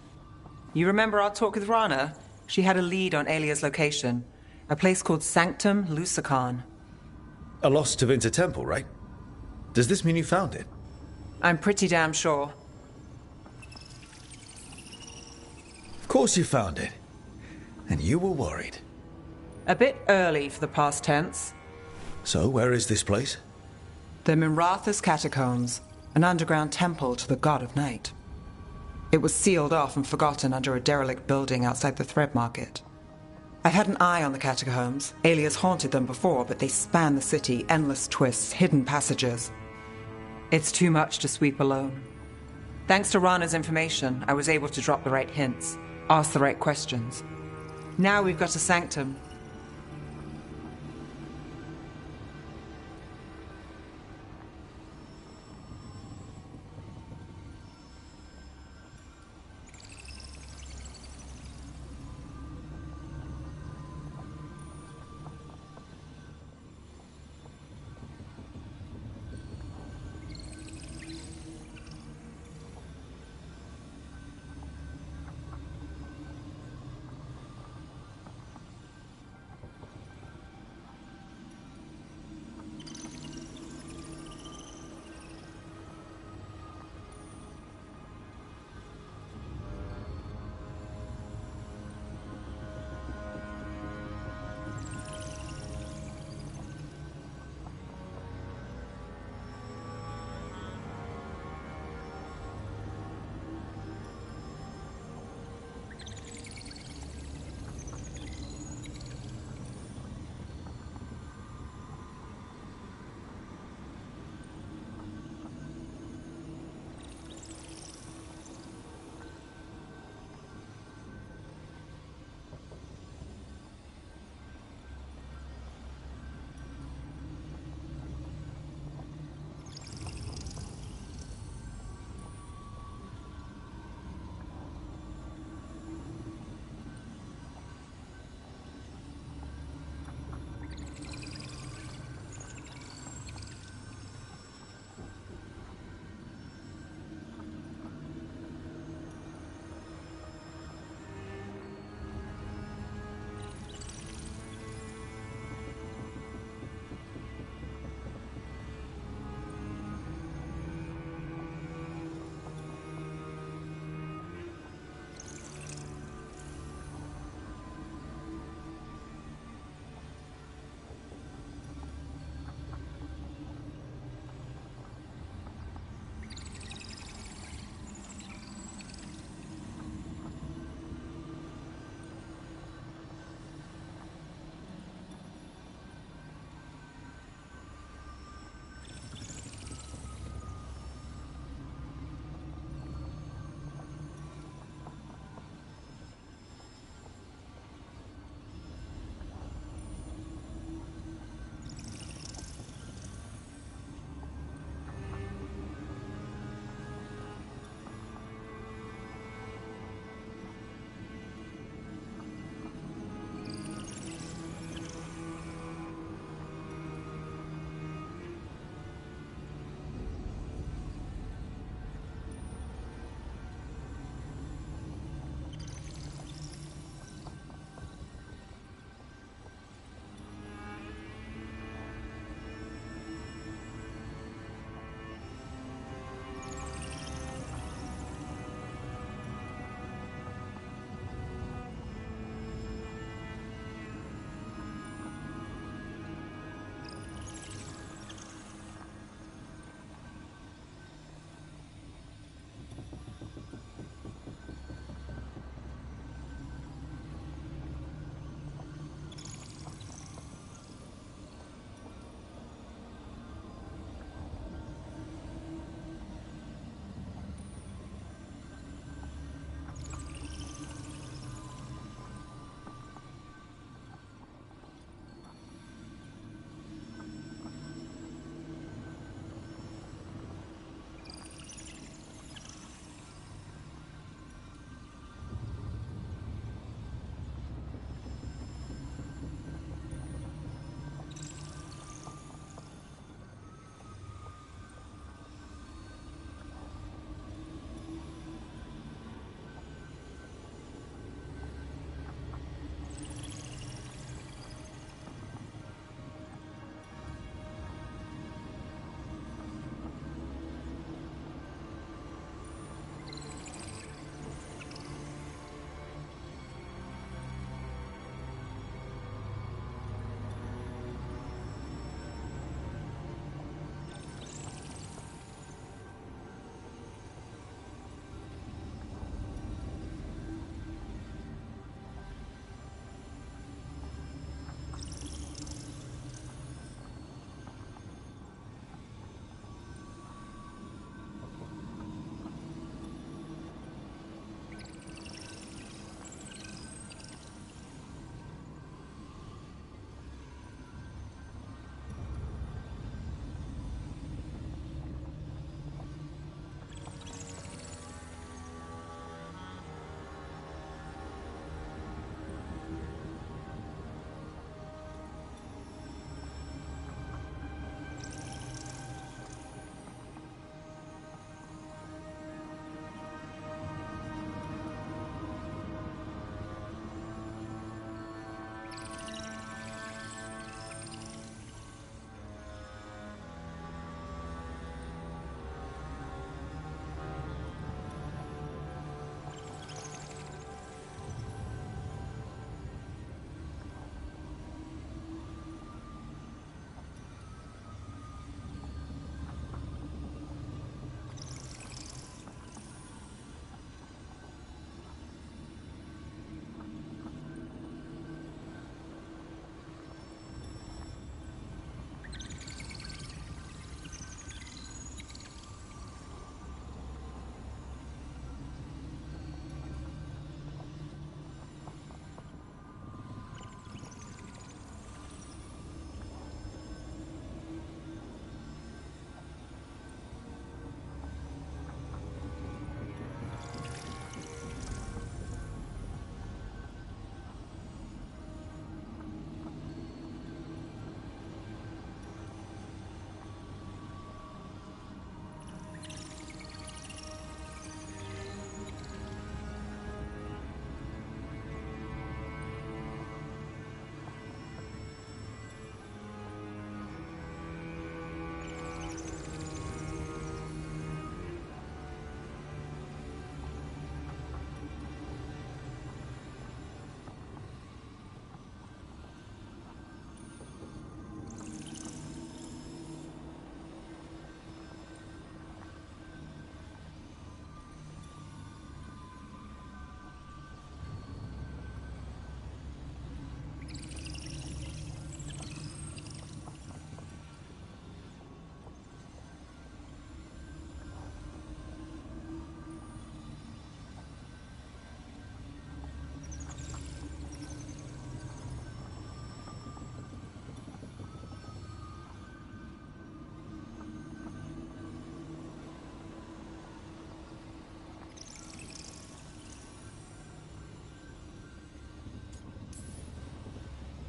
E: You remember our talk with Rana? She had a lead on Alia's location. A place called Sanctum Lucican.
A: A lost Tevinter temple, right? Does this mean you found it?
E: I'm pretty damn sure.
A: Of course you found it. And you were worried.
E: A bit early for the past tense.
A: So, where is this place?
E: The Minratha's Catacombs, an underground temple to the god of night. It was sealed off and forgotten under a derelict building outside the Thread Market. I've had an eye on the catacombs. Alias haunted them before, but they span the city, endless twists, hidden passages. It's too much to sweep alone. Thanks to Rana's information, I was able to drop the right hints, ask the right questions. Now we've got a sanctum.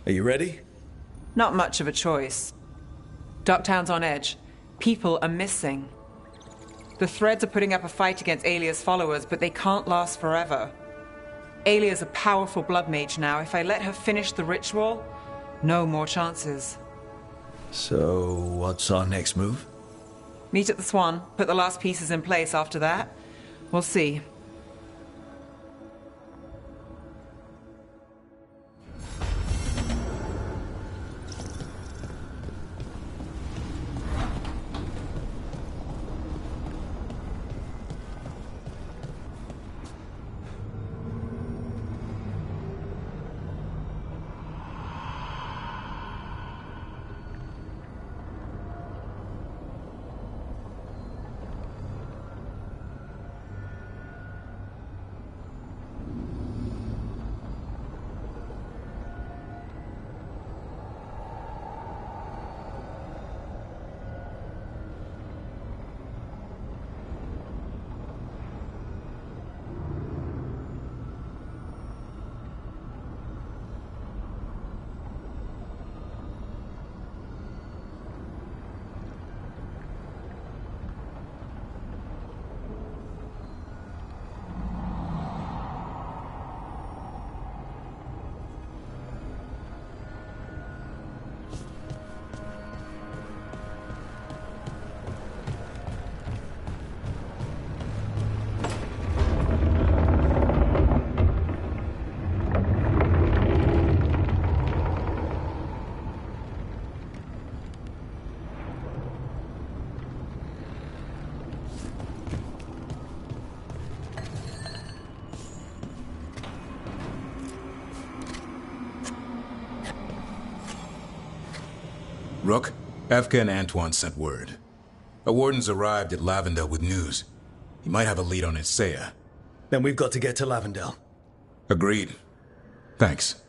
A: Are you ready?
E: Not much of a choice. Ducktown's on edge. People are missing. The Threads are putting up a fight against Alia's followers, but they can't last forever. Alia's a powerful blood mage now. If I let her finish the ritual, no more chances.
A: So, what's our next move?
E: Meet at the Swan, put the last pieces in place after that. We'll see.
T: Rook, Efka and Antoine sent word. A warden's arrived at Lavendel with news. He might have a lead on Isaiah.
A: Then we've got to get to Lavendel.
T: Agreed. Thanks.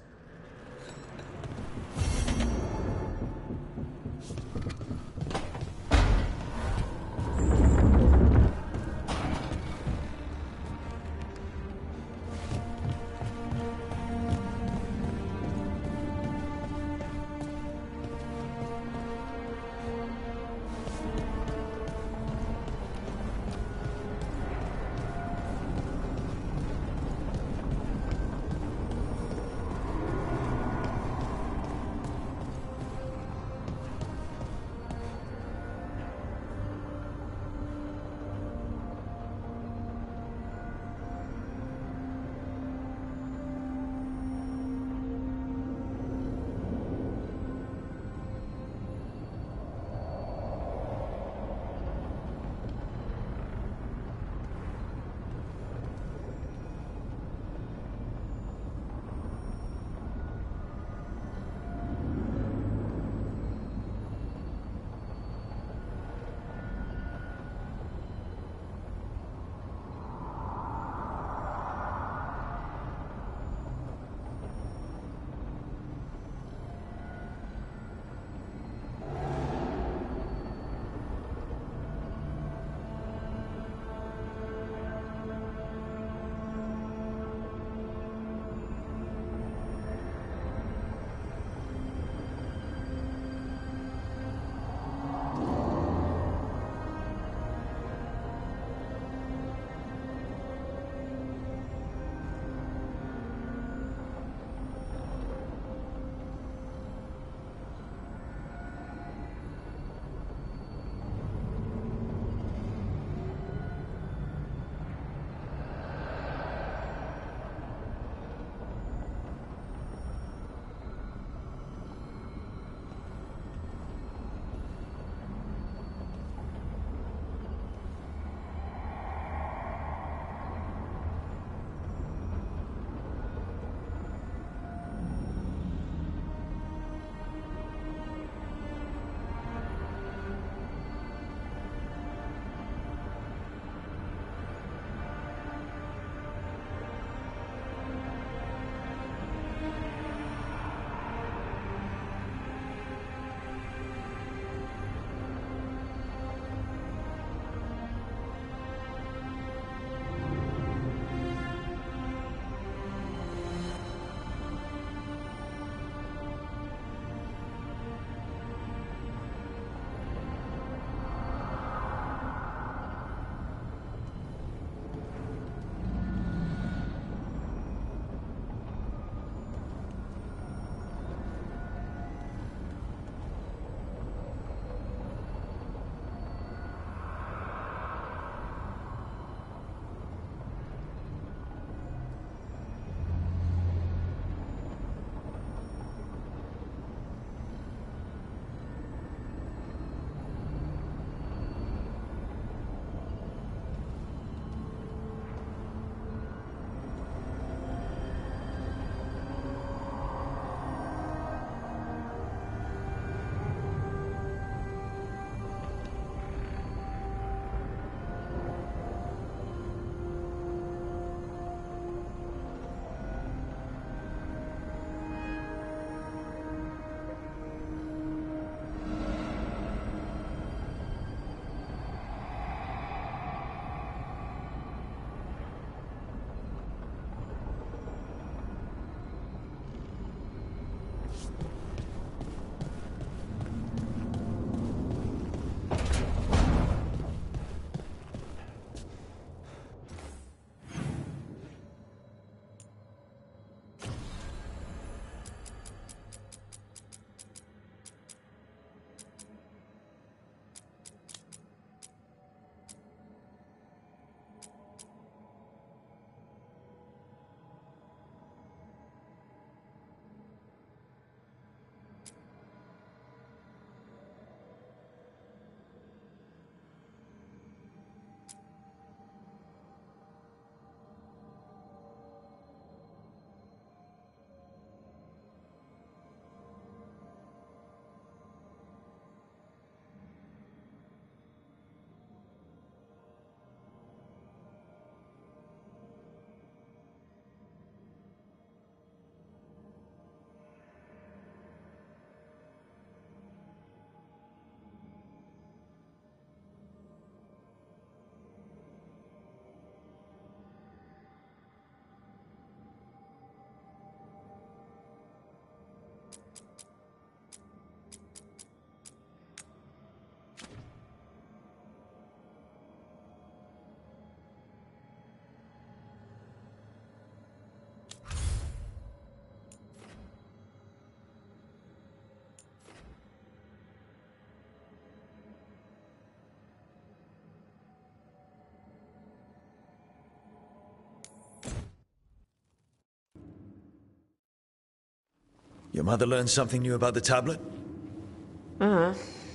A: Your mother learned something new about the tablet?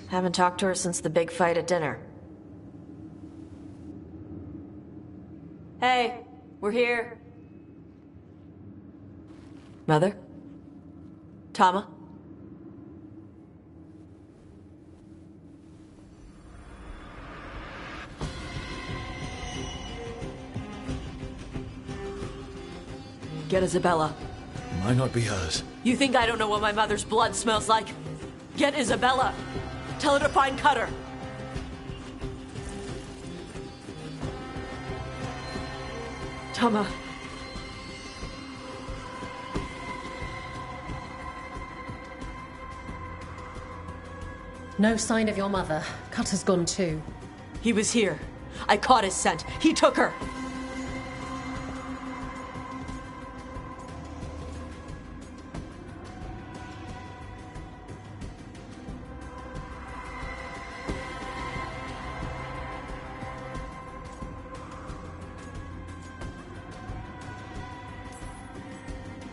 V: Haven't talked to her since the big fight at dinner. Hey, we're here. Mother? Tama? Get Isabella.
A: Might not be hers.
V: You think I don't know what my mother's blood smells like? Get Isabella. Tell her to find Cutter. Tama.
U: No sign of your mother. Cutter's gone too.
V: He was here. I caught his scent. He took her.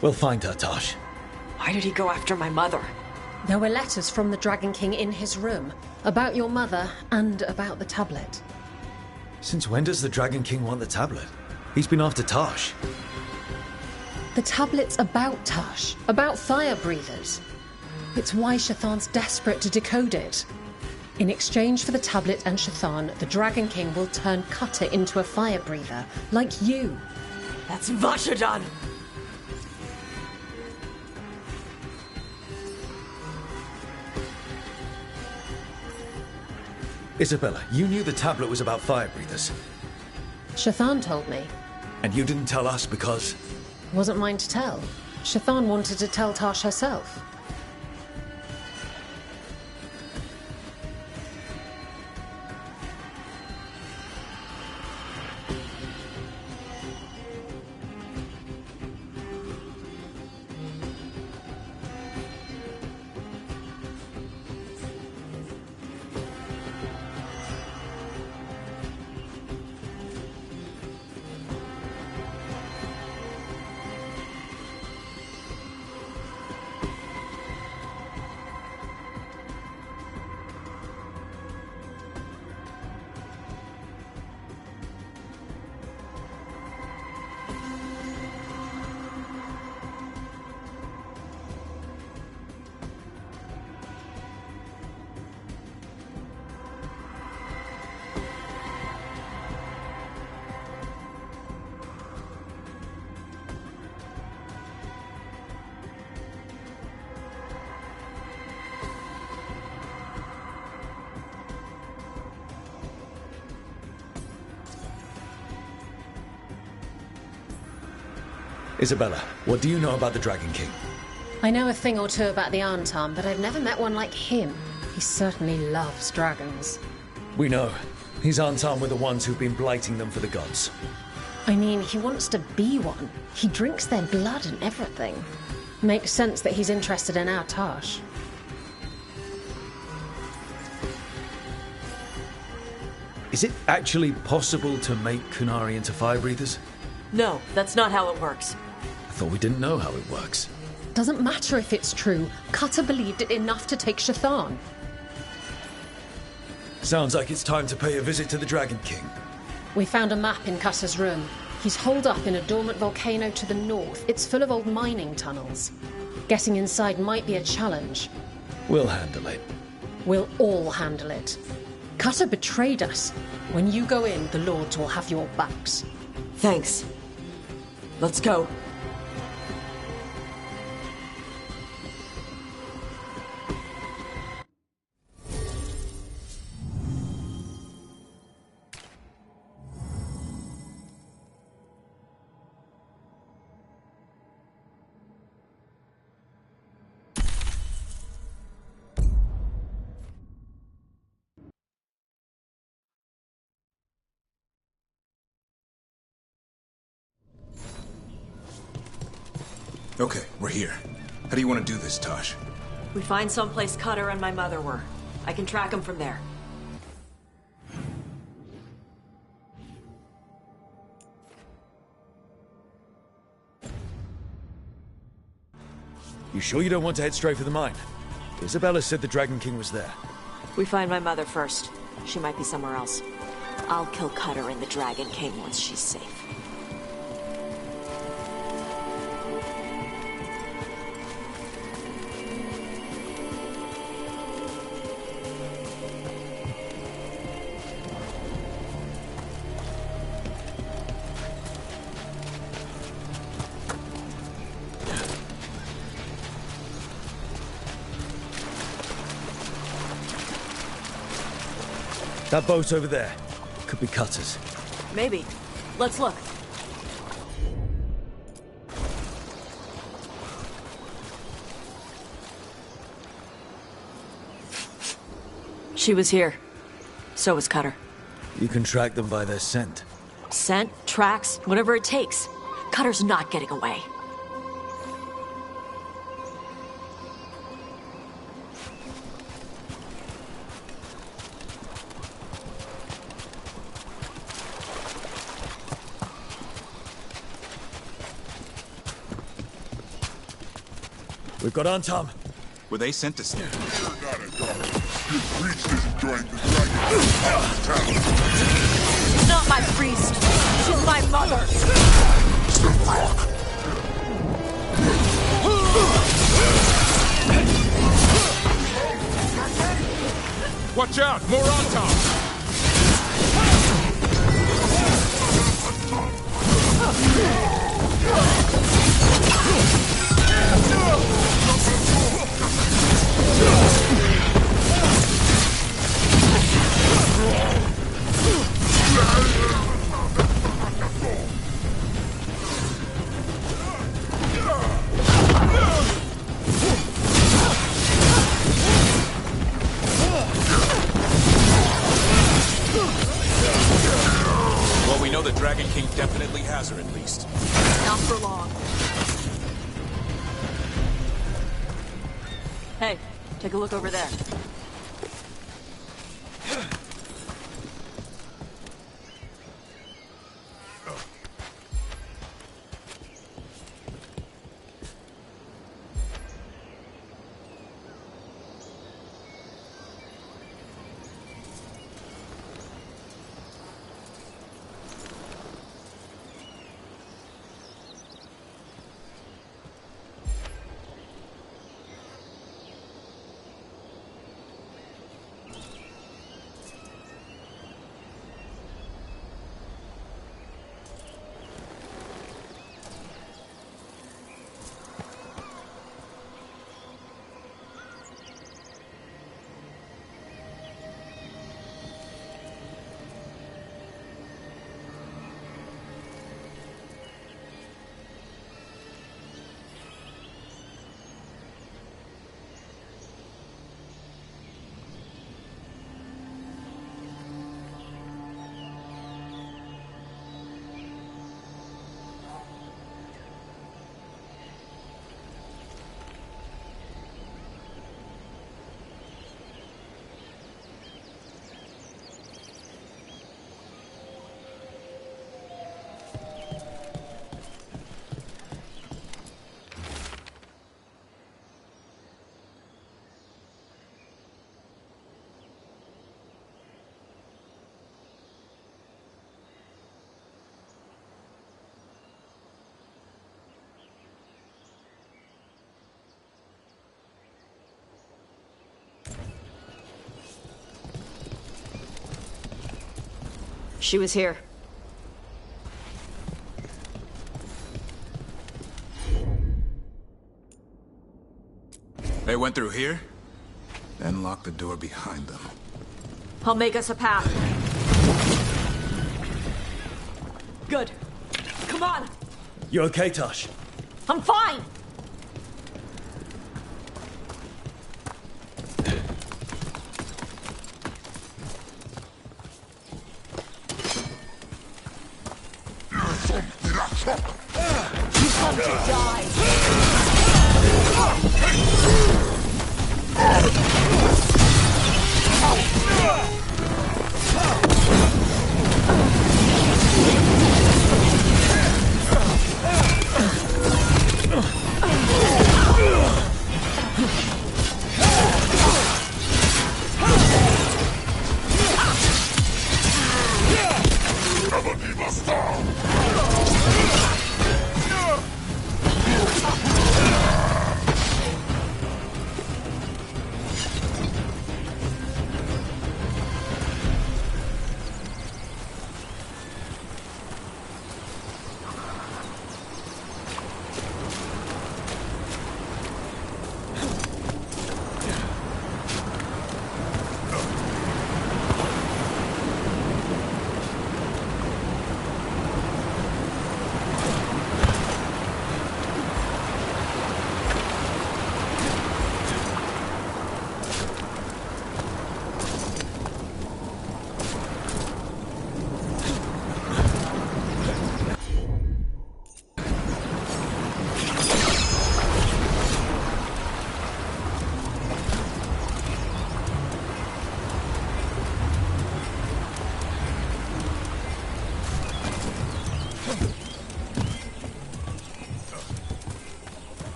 A: We'll find her, Tosh.
V: Why did he go after my mother?
U: There were letters from the Dragon King in his room about your mother and about the tablet.
A: Since when does the Dragon King want the tablet? He's been after Tosh.
U: The tablet's about Tosh, about fire breathers. It's why Shathan's desperate to decode it. In exchange for the tablet and Shathan, the Dragon King will turn Cutter into a fire breather, like you.
V: That's Vashadan!
A: Isabella, you knew the tablet was about fire breathers.
U: Shathan told me.
A: And you didn't tell us because...
U: Wasn't mine to tell. Shathan wanted to tell Tosh herself.
A: Isabella, what do you know about the Dragon King?
U: I know a thing or two about the Arntam, but I've never met one like him. He certainly loves dragons.
A: We know. His Arntam were the ones who've been blighting them for the gods.
U: I mean, he wants to be one. He drinks their blood and everything. Makes sense that he's interested in our Tosh.
A: Is it actually possible to make Kunari into fire breathers?
V: No, that's not how it works.
A: I thought we didn't know how it works.
U: Doesn't matter if it's true. Cutter believed it enough to take Shathan.
A: Sounds like it's time to pay a visit to the Dragon King.
U: We found a map in Cutter's room. He's holed up in a dormant volcano to the north. It's full of old mining tunnels. Getting inside might be a challenge.
A: We'll handle it.
U: We'll all handle it. Cutter betrayed us. When you go in, the Lords will have your backs.
V: Thanks. Let's go.
T: Okay, we're here. How do you want to do this, Tosh?
V: We find someplace Cutter and my mother were. I can track them from there.
N: You sure you don't want to head straight for the mine? Isabella said the Dragon King was there.
V: We find my mother first. She might be somewhere else. I'll kill Cutter and the Dragon King once she's safe.
N: That boat over there. Could be Cutter's.
V: Maybe. Let's look. She was here. So was Cutter.
N: You can track them by their scent.
V: Scent, tracks, whatever it takes. Cutter's not getting away.
N: We've got on, Tom.
H: Were they sent to stay?
V: She's not my priest. She's my mother.
D: Watch out! More on Tom!
H: Well, we know the Dragon King definitely has her, at least.
V: Not for long. Hey, take a look over there. She was here.
H: They went through here?
T: Then lock the door behind them.
V: I'll make us a path. Good. Come on!
N: You okay, Tosh?
V: I'm fine! You come to die!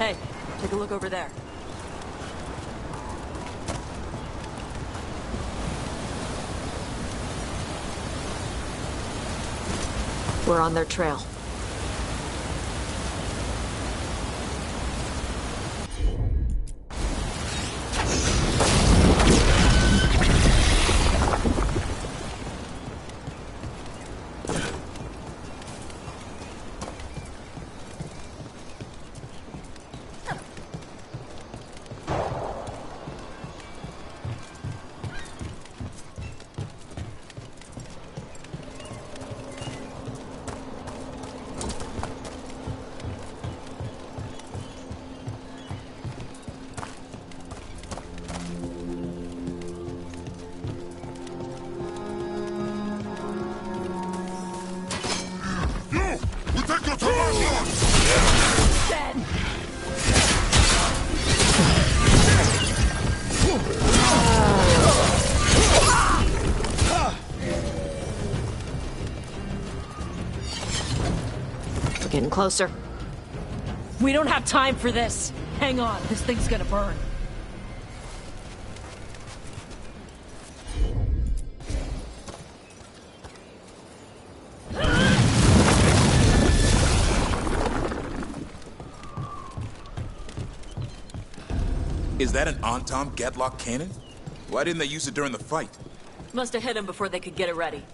V: Hey, take a look over there. We're on their trail. Getting closer.
J: We don't have time for this. Hang on, this thing's gonna burn.
H: Is that an Antom Gatlock cannon? Why didn't they use it during the fight?
V: Must have hit him before they could get it ready.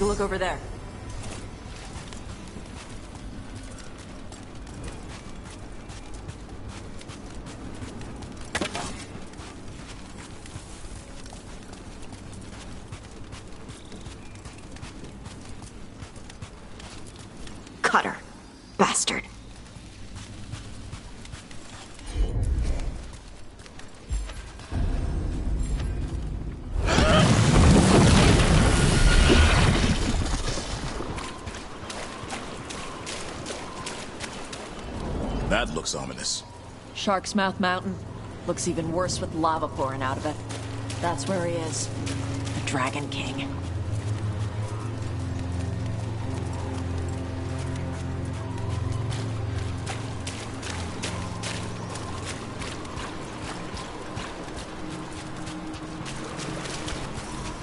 V: Look over there.
S: Cutter. Bastard.
H: That looks ominous.
V: Shark's Mouth Mountain. Looks even worse with lava pouring out of it. That's where he is. The Dragon King.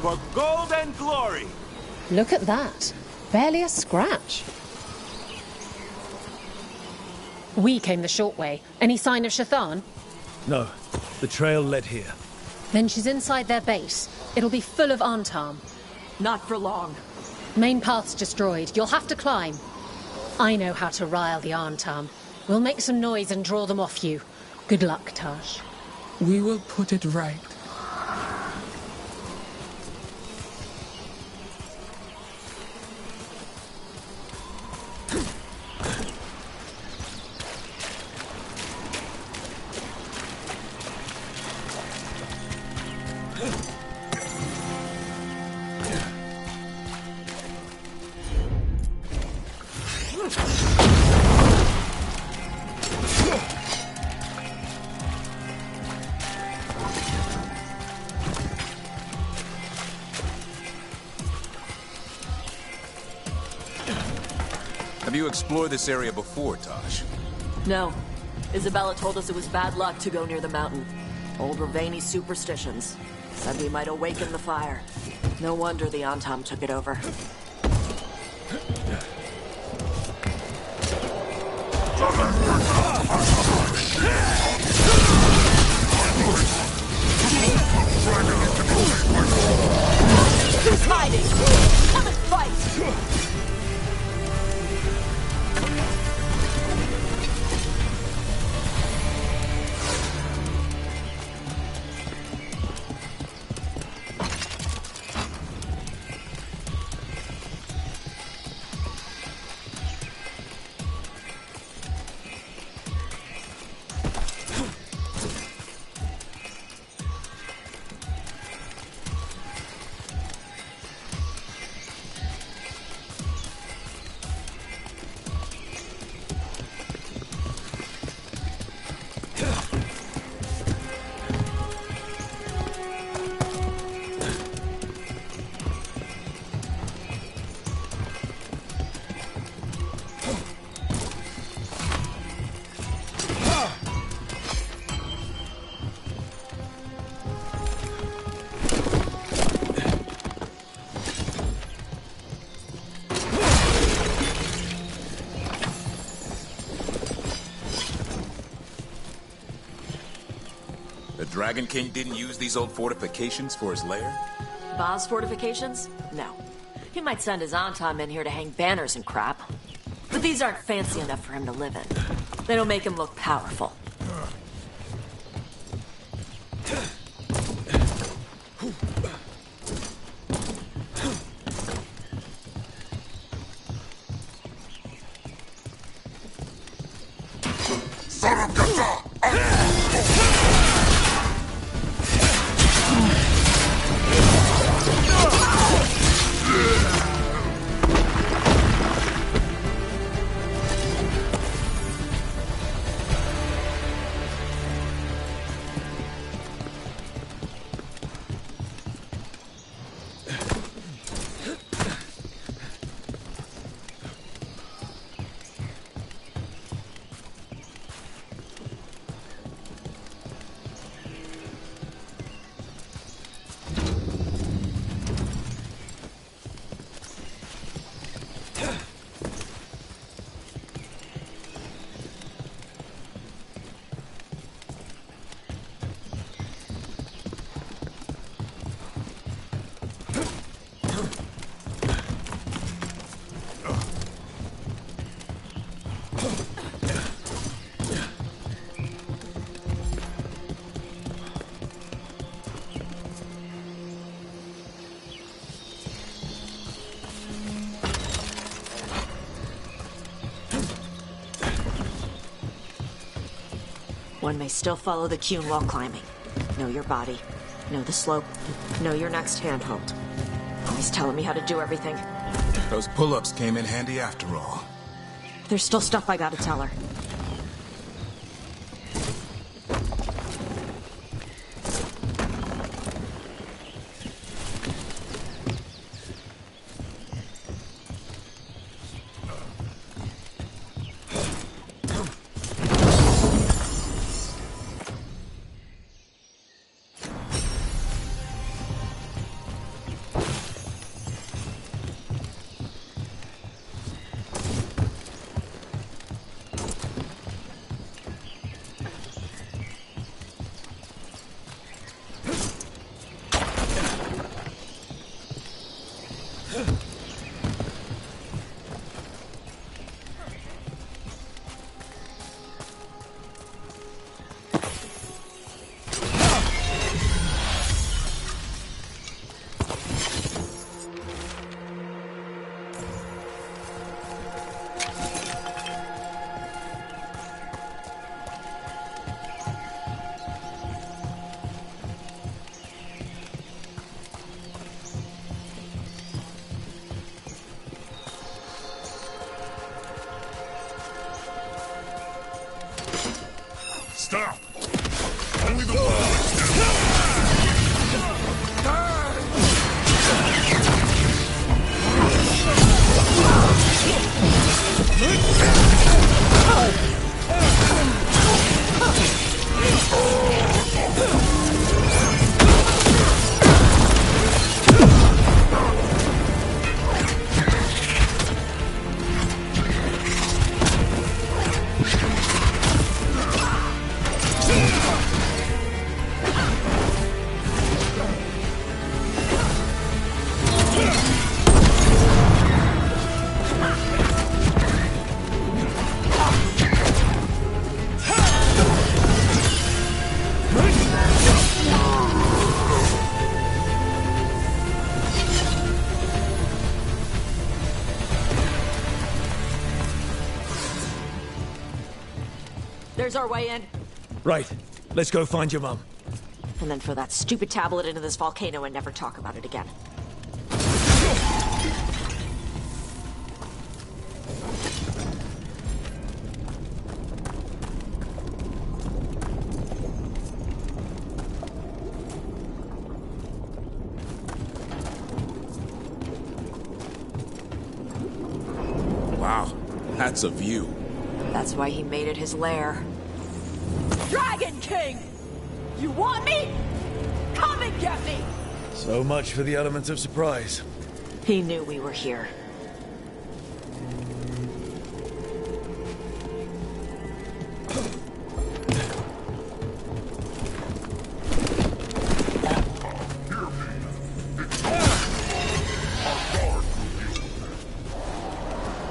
D: For gold and glory!
U: Look at that. Barely a scratch. We came the short way. Any sign of Shathan?
N: No. The trail led here.
U: Then she's inside their base. It'll be full of Antam.
J: Not for long.
U: Main path's destroyed. You'll have to climb. I know how to rile the Antam. We'll make some noise and draw them off you. Good luck, Tash.
M: We will put it right.
H: Have you explored this area before, Tosh?
J: No. Isabella told us it was bad luck to go near the mountain. Old Ravani superstitions. Said we might awaken the fire. No wonder the Antam took it over. Who's hiding? Come and fight!
H: Dragon King didn't use these old fortifications for his lair?
J: Ba's fortifications? No. He might send his Antam in here to hang banners and crap. But these aren't fancy enough for him to live in. They don't make him look powerful. One may still follow the Qun while climbing. Know your body. Know the slope. Know your next handhold. He's telling me how to do everything.
H: Those pull-ups came in handy after all.
F: There's still stuff I gotta tell her.
D: Only the
J: There's our way in.
N: Right. Let's go find your mum.
J: And then throw that stupid tablet into this volcano and never talk about it again.
H: Wow, that's a view.
J: That's why he made it his lair. Dragon King! You want me? Come and get me!
N: So much for the element of surprise.
J: He knew we were here.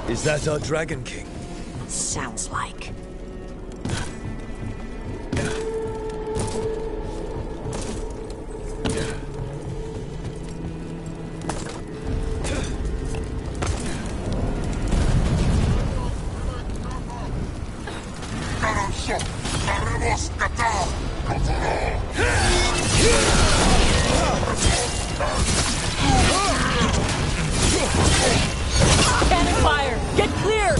N: Is that our Dragon King?
J: Sounds like. Cannon fire! Get clear!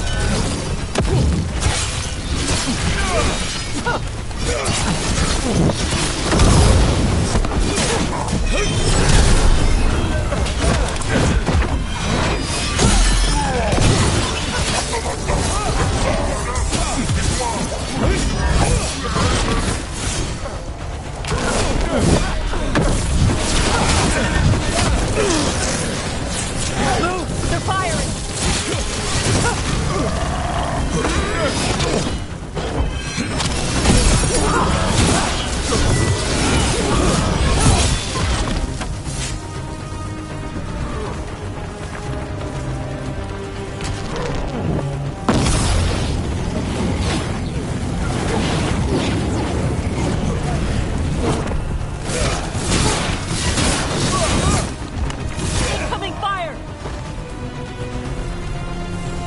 J: Move! They're firing! Incoming fire!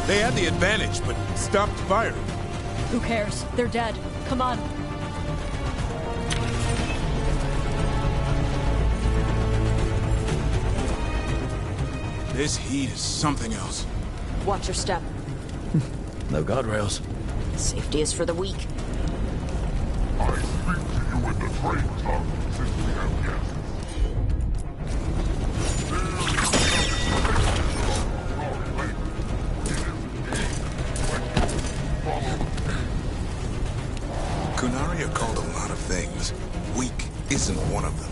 H: They had the advantage, but stopped firing.
J: Who cares? They're dead. Come on.
H: This heat is something else.
J: Watch your step.
N: No guardrails.
J: Safety is for the weak.
D: I speak to you in the train tongue, since we have guests.
T: Kunari are called a lot of things. Weak isn't one of them.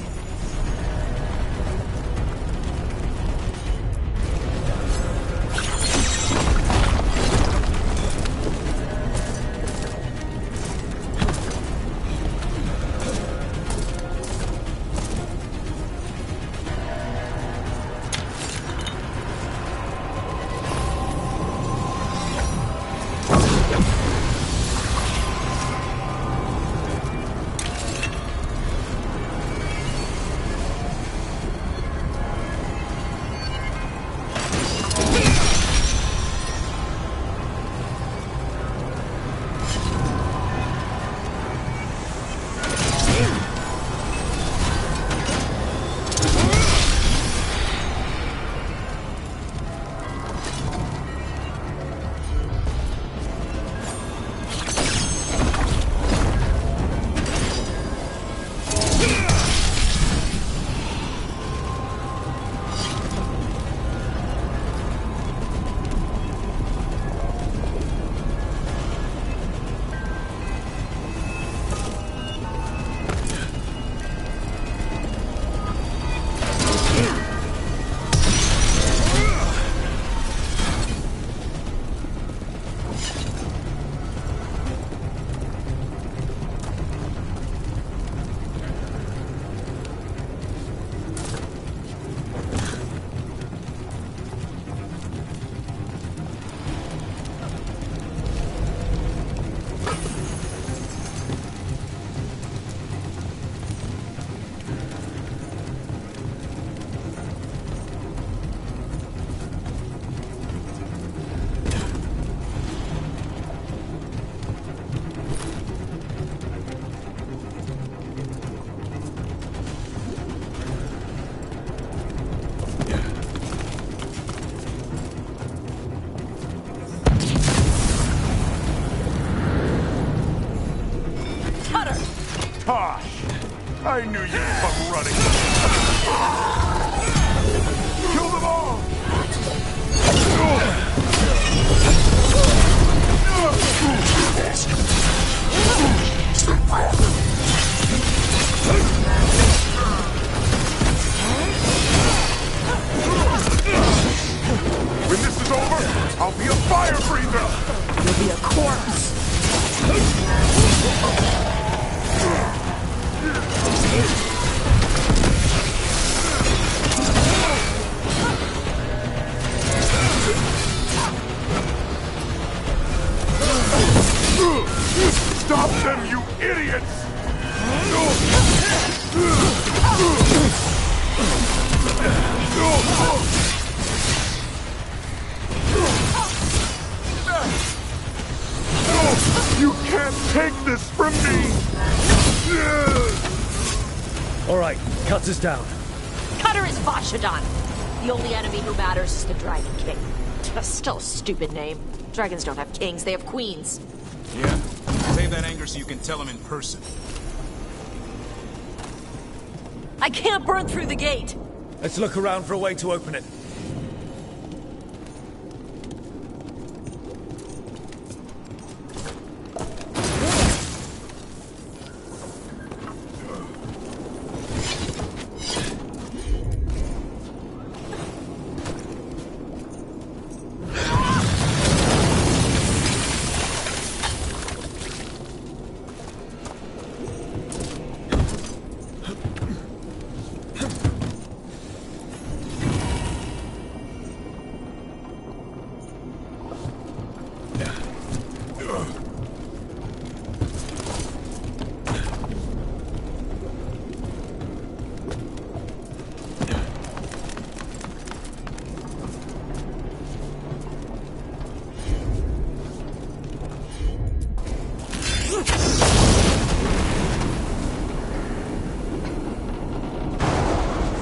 D: Tosh! I knew you'd come running. Kill them all! When this is over, I'll be a fire breather!
J: You'll be a corpse!
D: Stop them, you idiots! You can't take this from me!
N: All right, cuts us down.
J: Cutter is Vashadon. The only enemy who matters is the Dragon King. Still a stupid name. Dragons don't have kings, they have queens.
H: Yeah? Save that anger so you can tell him in person.
J: I can't burn through the gate!
N: Let's look around for a way to open it.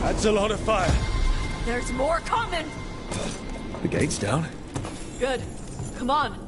N: That's a lot of fire.
J: There's more coming!
N: The gate's down.
J: Good. Come on.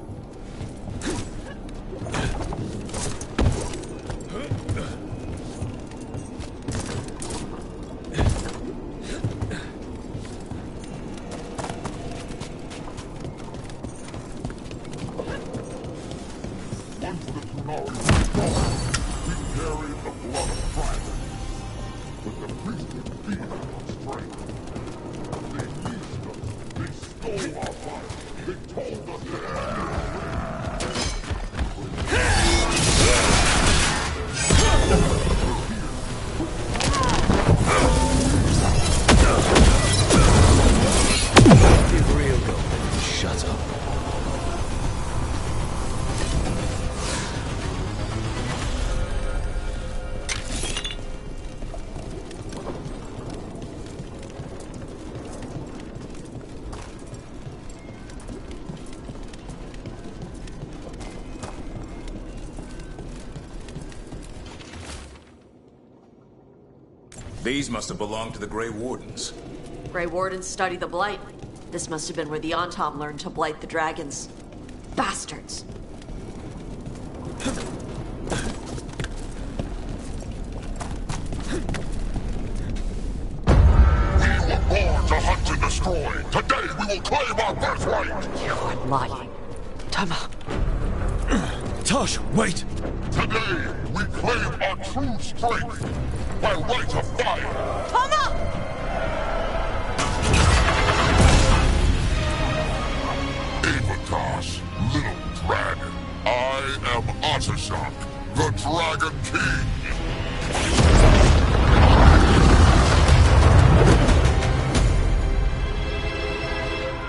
H: These must have belonged to the Grey Wardens.
J: Grey Wardens study the Blight. This must have been where the Antom learned to blight the dragons. Bastards.
G: Born to hunt and destroy. Today we will claim our birthright.
J: You are lying. Tama.
N: Tosh, wait!
G: Today we claim our true strength by right of fire.
J: Tama!
G: Avatosh, little dragon. I am Otashok, the Dragon King.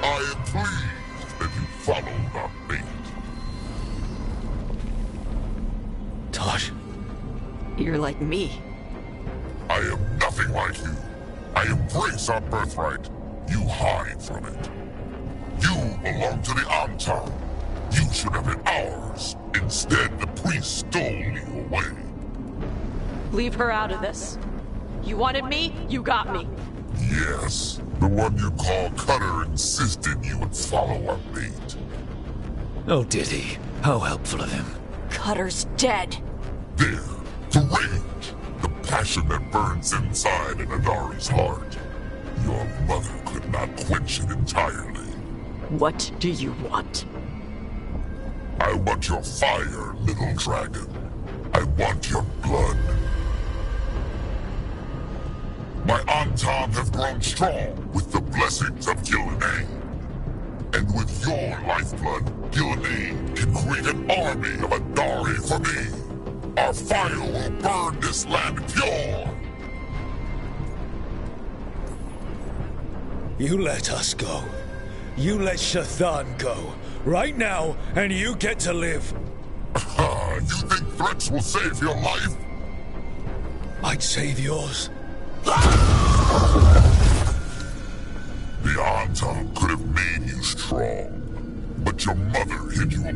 G: I am pleased that you followed our fate.
N: Tosh.
J: You're like me.
G: I am nothing like you. I embrace our birthright. You hide from it. You belong to the Antom. You should have been ours. Instead, the priest stole you away.
J: Leave her out of this. You wanted me, you got me.
G: Yes, the one you call Cutter insisted you would follow our fate.
N: Oh, did he? How helpful of him.
J: Cutter's dead.
G: There, the ring. passion that burns inside an Adari's heart. Your mother could not quench it entirely.
J: What do you want?
G: I want your fire, little dragon. I want your blood. My Antam have grown strong with the blessings of Gillenay. And with your lifeblood, Gillenay can create an army of Adari for me. Our fire will burn this land pure.
N: You let us go. You let Shathan go. Right now, and you get to live.
G: You think threats will save your life?
N: I'd save yours.
G: The Antam could have made you strong, but your mother hid you away,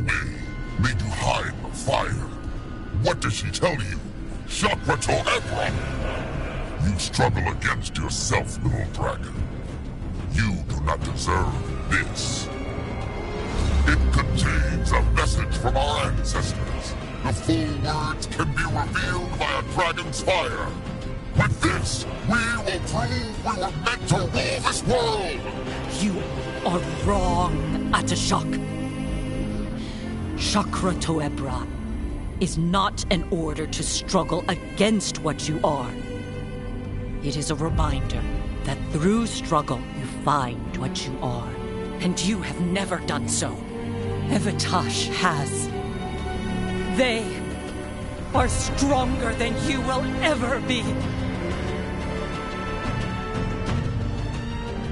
G: made you hide the fire. What does she tell you? Chakra to Ebron! You struggle against yourself, little dragon. You do not deserve this. It contains a message from our ancestors. The full words can be revealed by a dragon's fire. With this, we will prove we were meant to rule this world!
I: You are wrong, Atashak. Chakra Toebra is not an order to struggle against what you are. It is a reminder that through struggle you find what you are. And you have never done so. Evitash has. They are stronger than you will ever be.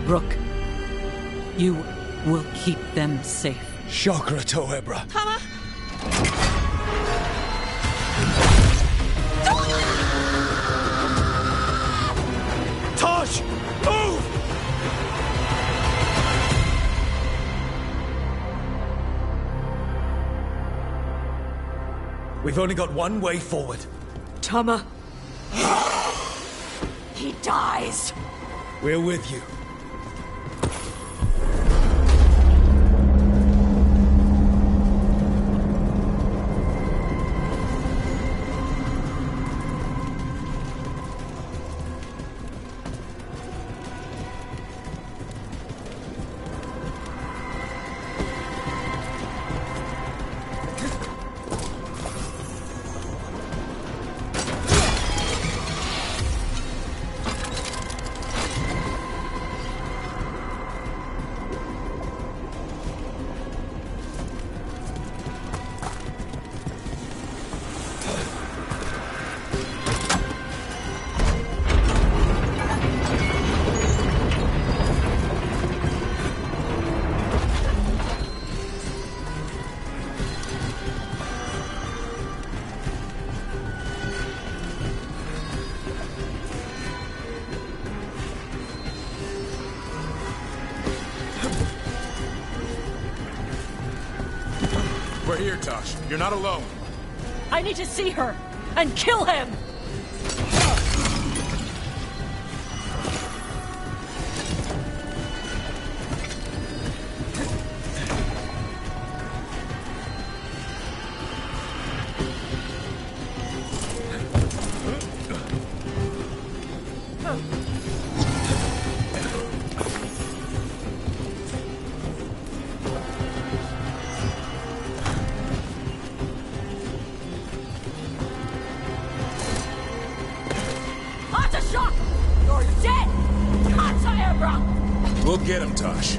I: Rook, you will keep them safe.
N: Chakra Toebra.
I: Tama!
N: Tosh! Move! We've only got one way forward.
I: Tama! He dies!
N: We're with you.
H: We're here, Tosh. You're not alone.
I: I need to see her and kill him!
H: We'll get him, Tosh.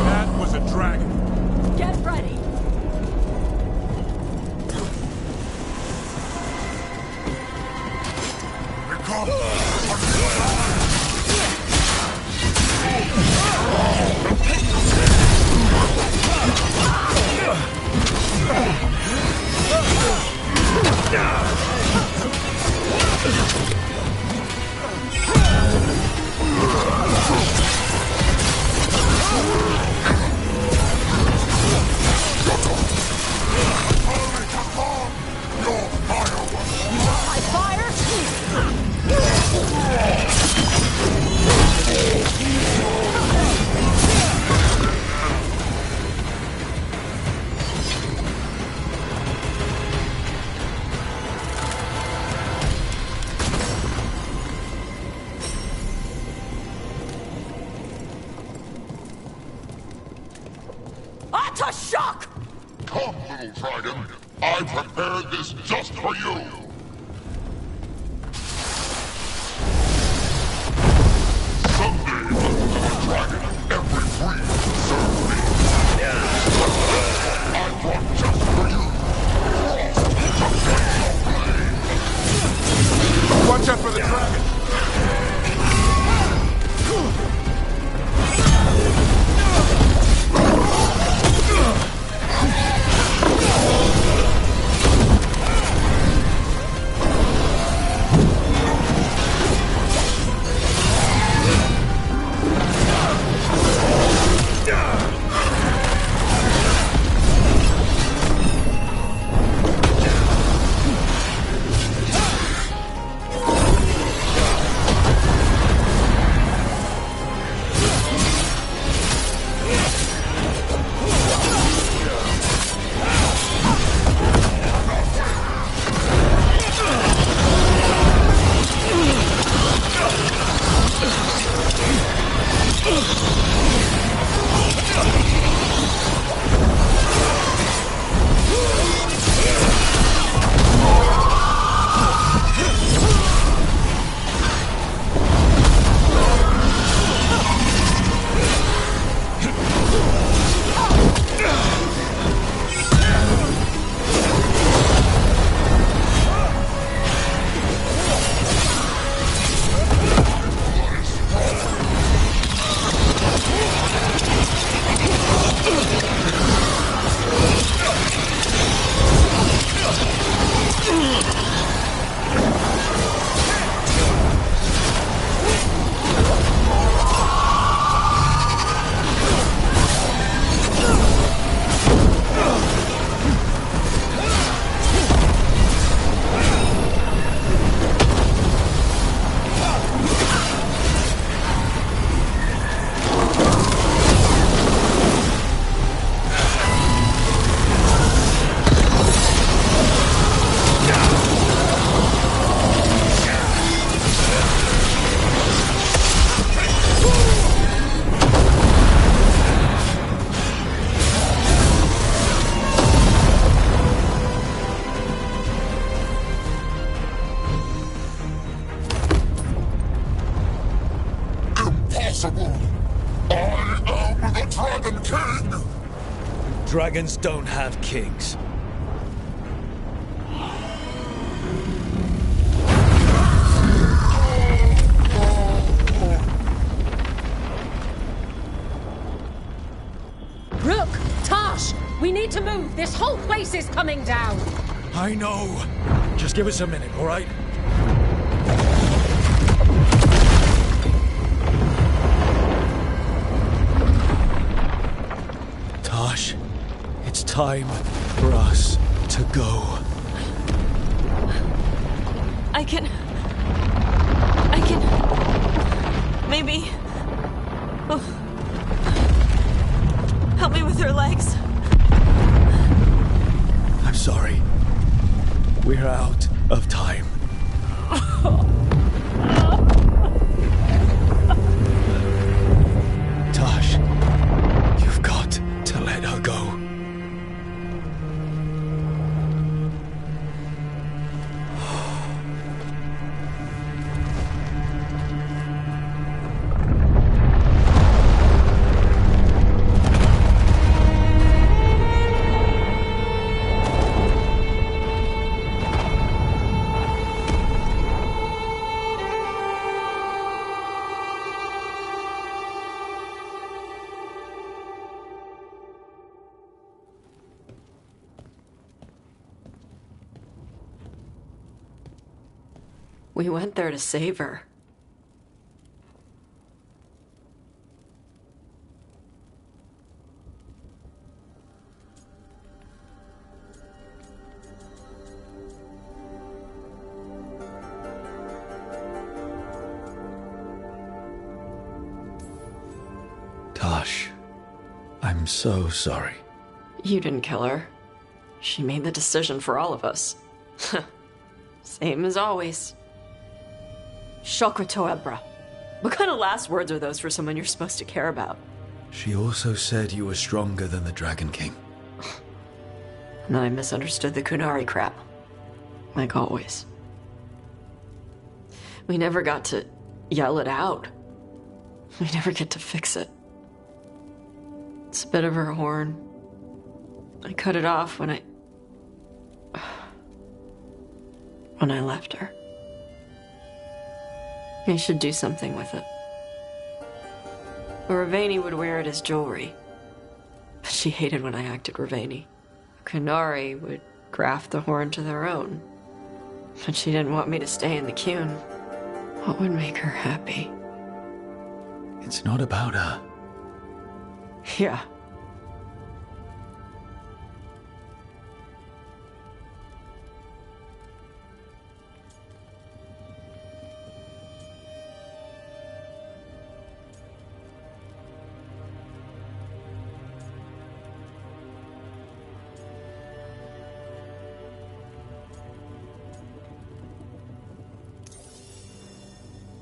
H: That was a dragon.
I: Get ready!
J: Tush shock!
G: Come, little dragon. I prepared this just for you. Someday, little dragon, every breed will serve me. I brought just for you.
D: Watch out for the dragon!
G: I am the Dragon King!
N: Dragons don't have kings.
U: Rook! Tosh! We need to move! This whole place is coming down!
N: I know. Just give us a minute, all right? Tosh, it's time for us to go.
J: I can... Maybe... Oh. Help me with her legs.
N: I'm sorry. We're out of time. Tosh, you've got to let her go.
V: We went there to save her.
N: Tosh, I'm so sorry.
V: You didn't kill her. She made the decision for all of us. Same as always. Shokra Toebra. What kind of last words are those for someone you're supposed to care about?
A: She also said you were stronger than the Dragon King.
V: And I misunderstood the Kunari crap. Like always. We never got to yell it out. We never get to fix it. It's a bit of her horn. I cut it off when I left her. I should do something with it. Ravani would wear it as jewelry. But she hated when I acted Ravani. Kunari would graft the horn to their own. But she didn't want me to stay in the Qun. What would make her happy?
A: It's not about her.
V: Yeah.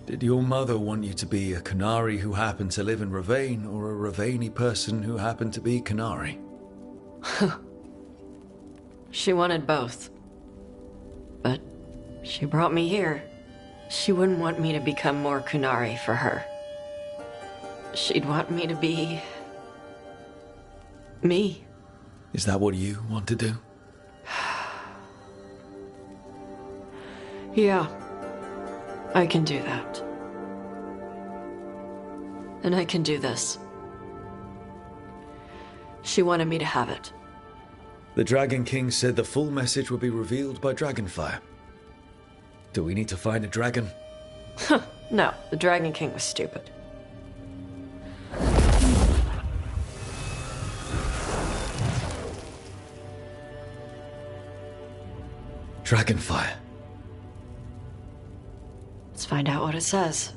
A: Did your mother want you to be a Kunari who happened to live in Ravane, or a Ravani person who happened to be Kunari?
V: She wanted both. But she brought me here. She wouldn't want me to become more Kunari for her. She'd want me to be... me.
A: Is that what you want to do?
V: Yeah. I can do that. And I can do this. She wanted me to have it.
A: The Dragon King said the full message would be revealed by Dragonfire. Do we need to find a dragon?
V: No, the Dragon King was stupid.
A: Dragonfire.
V: Let's find out what it says.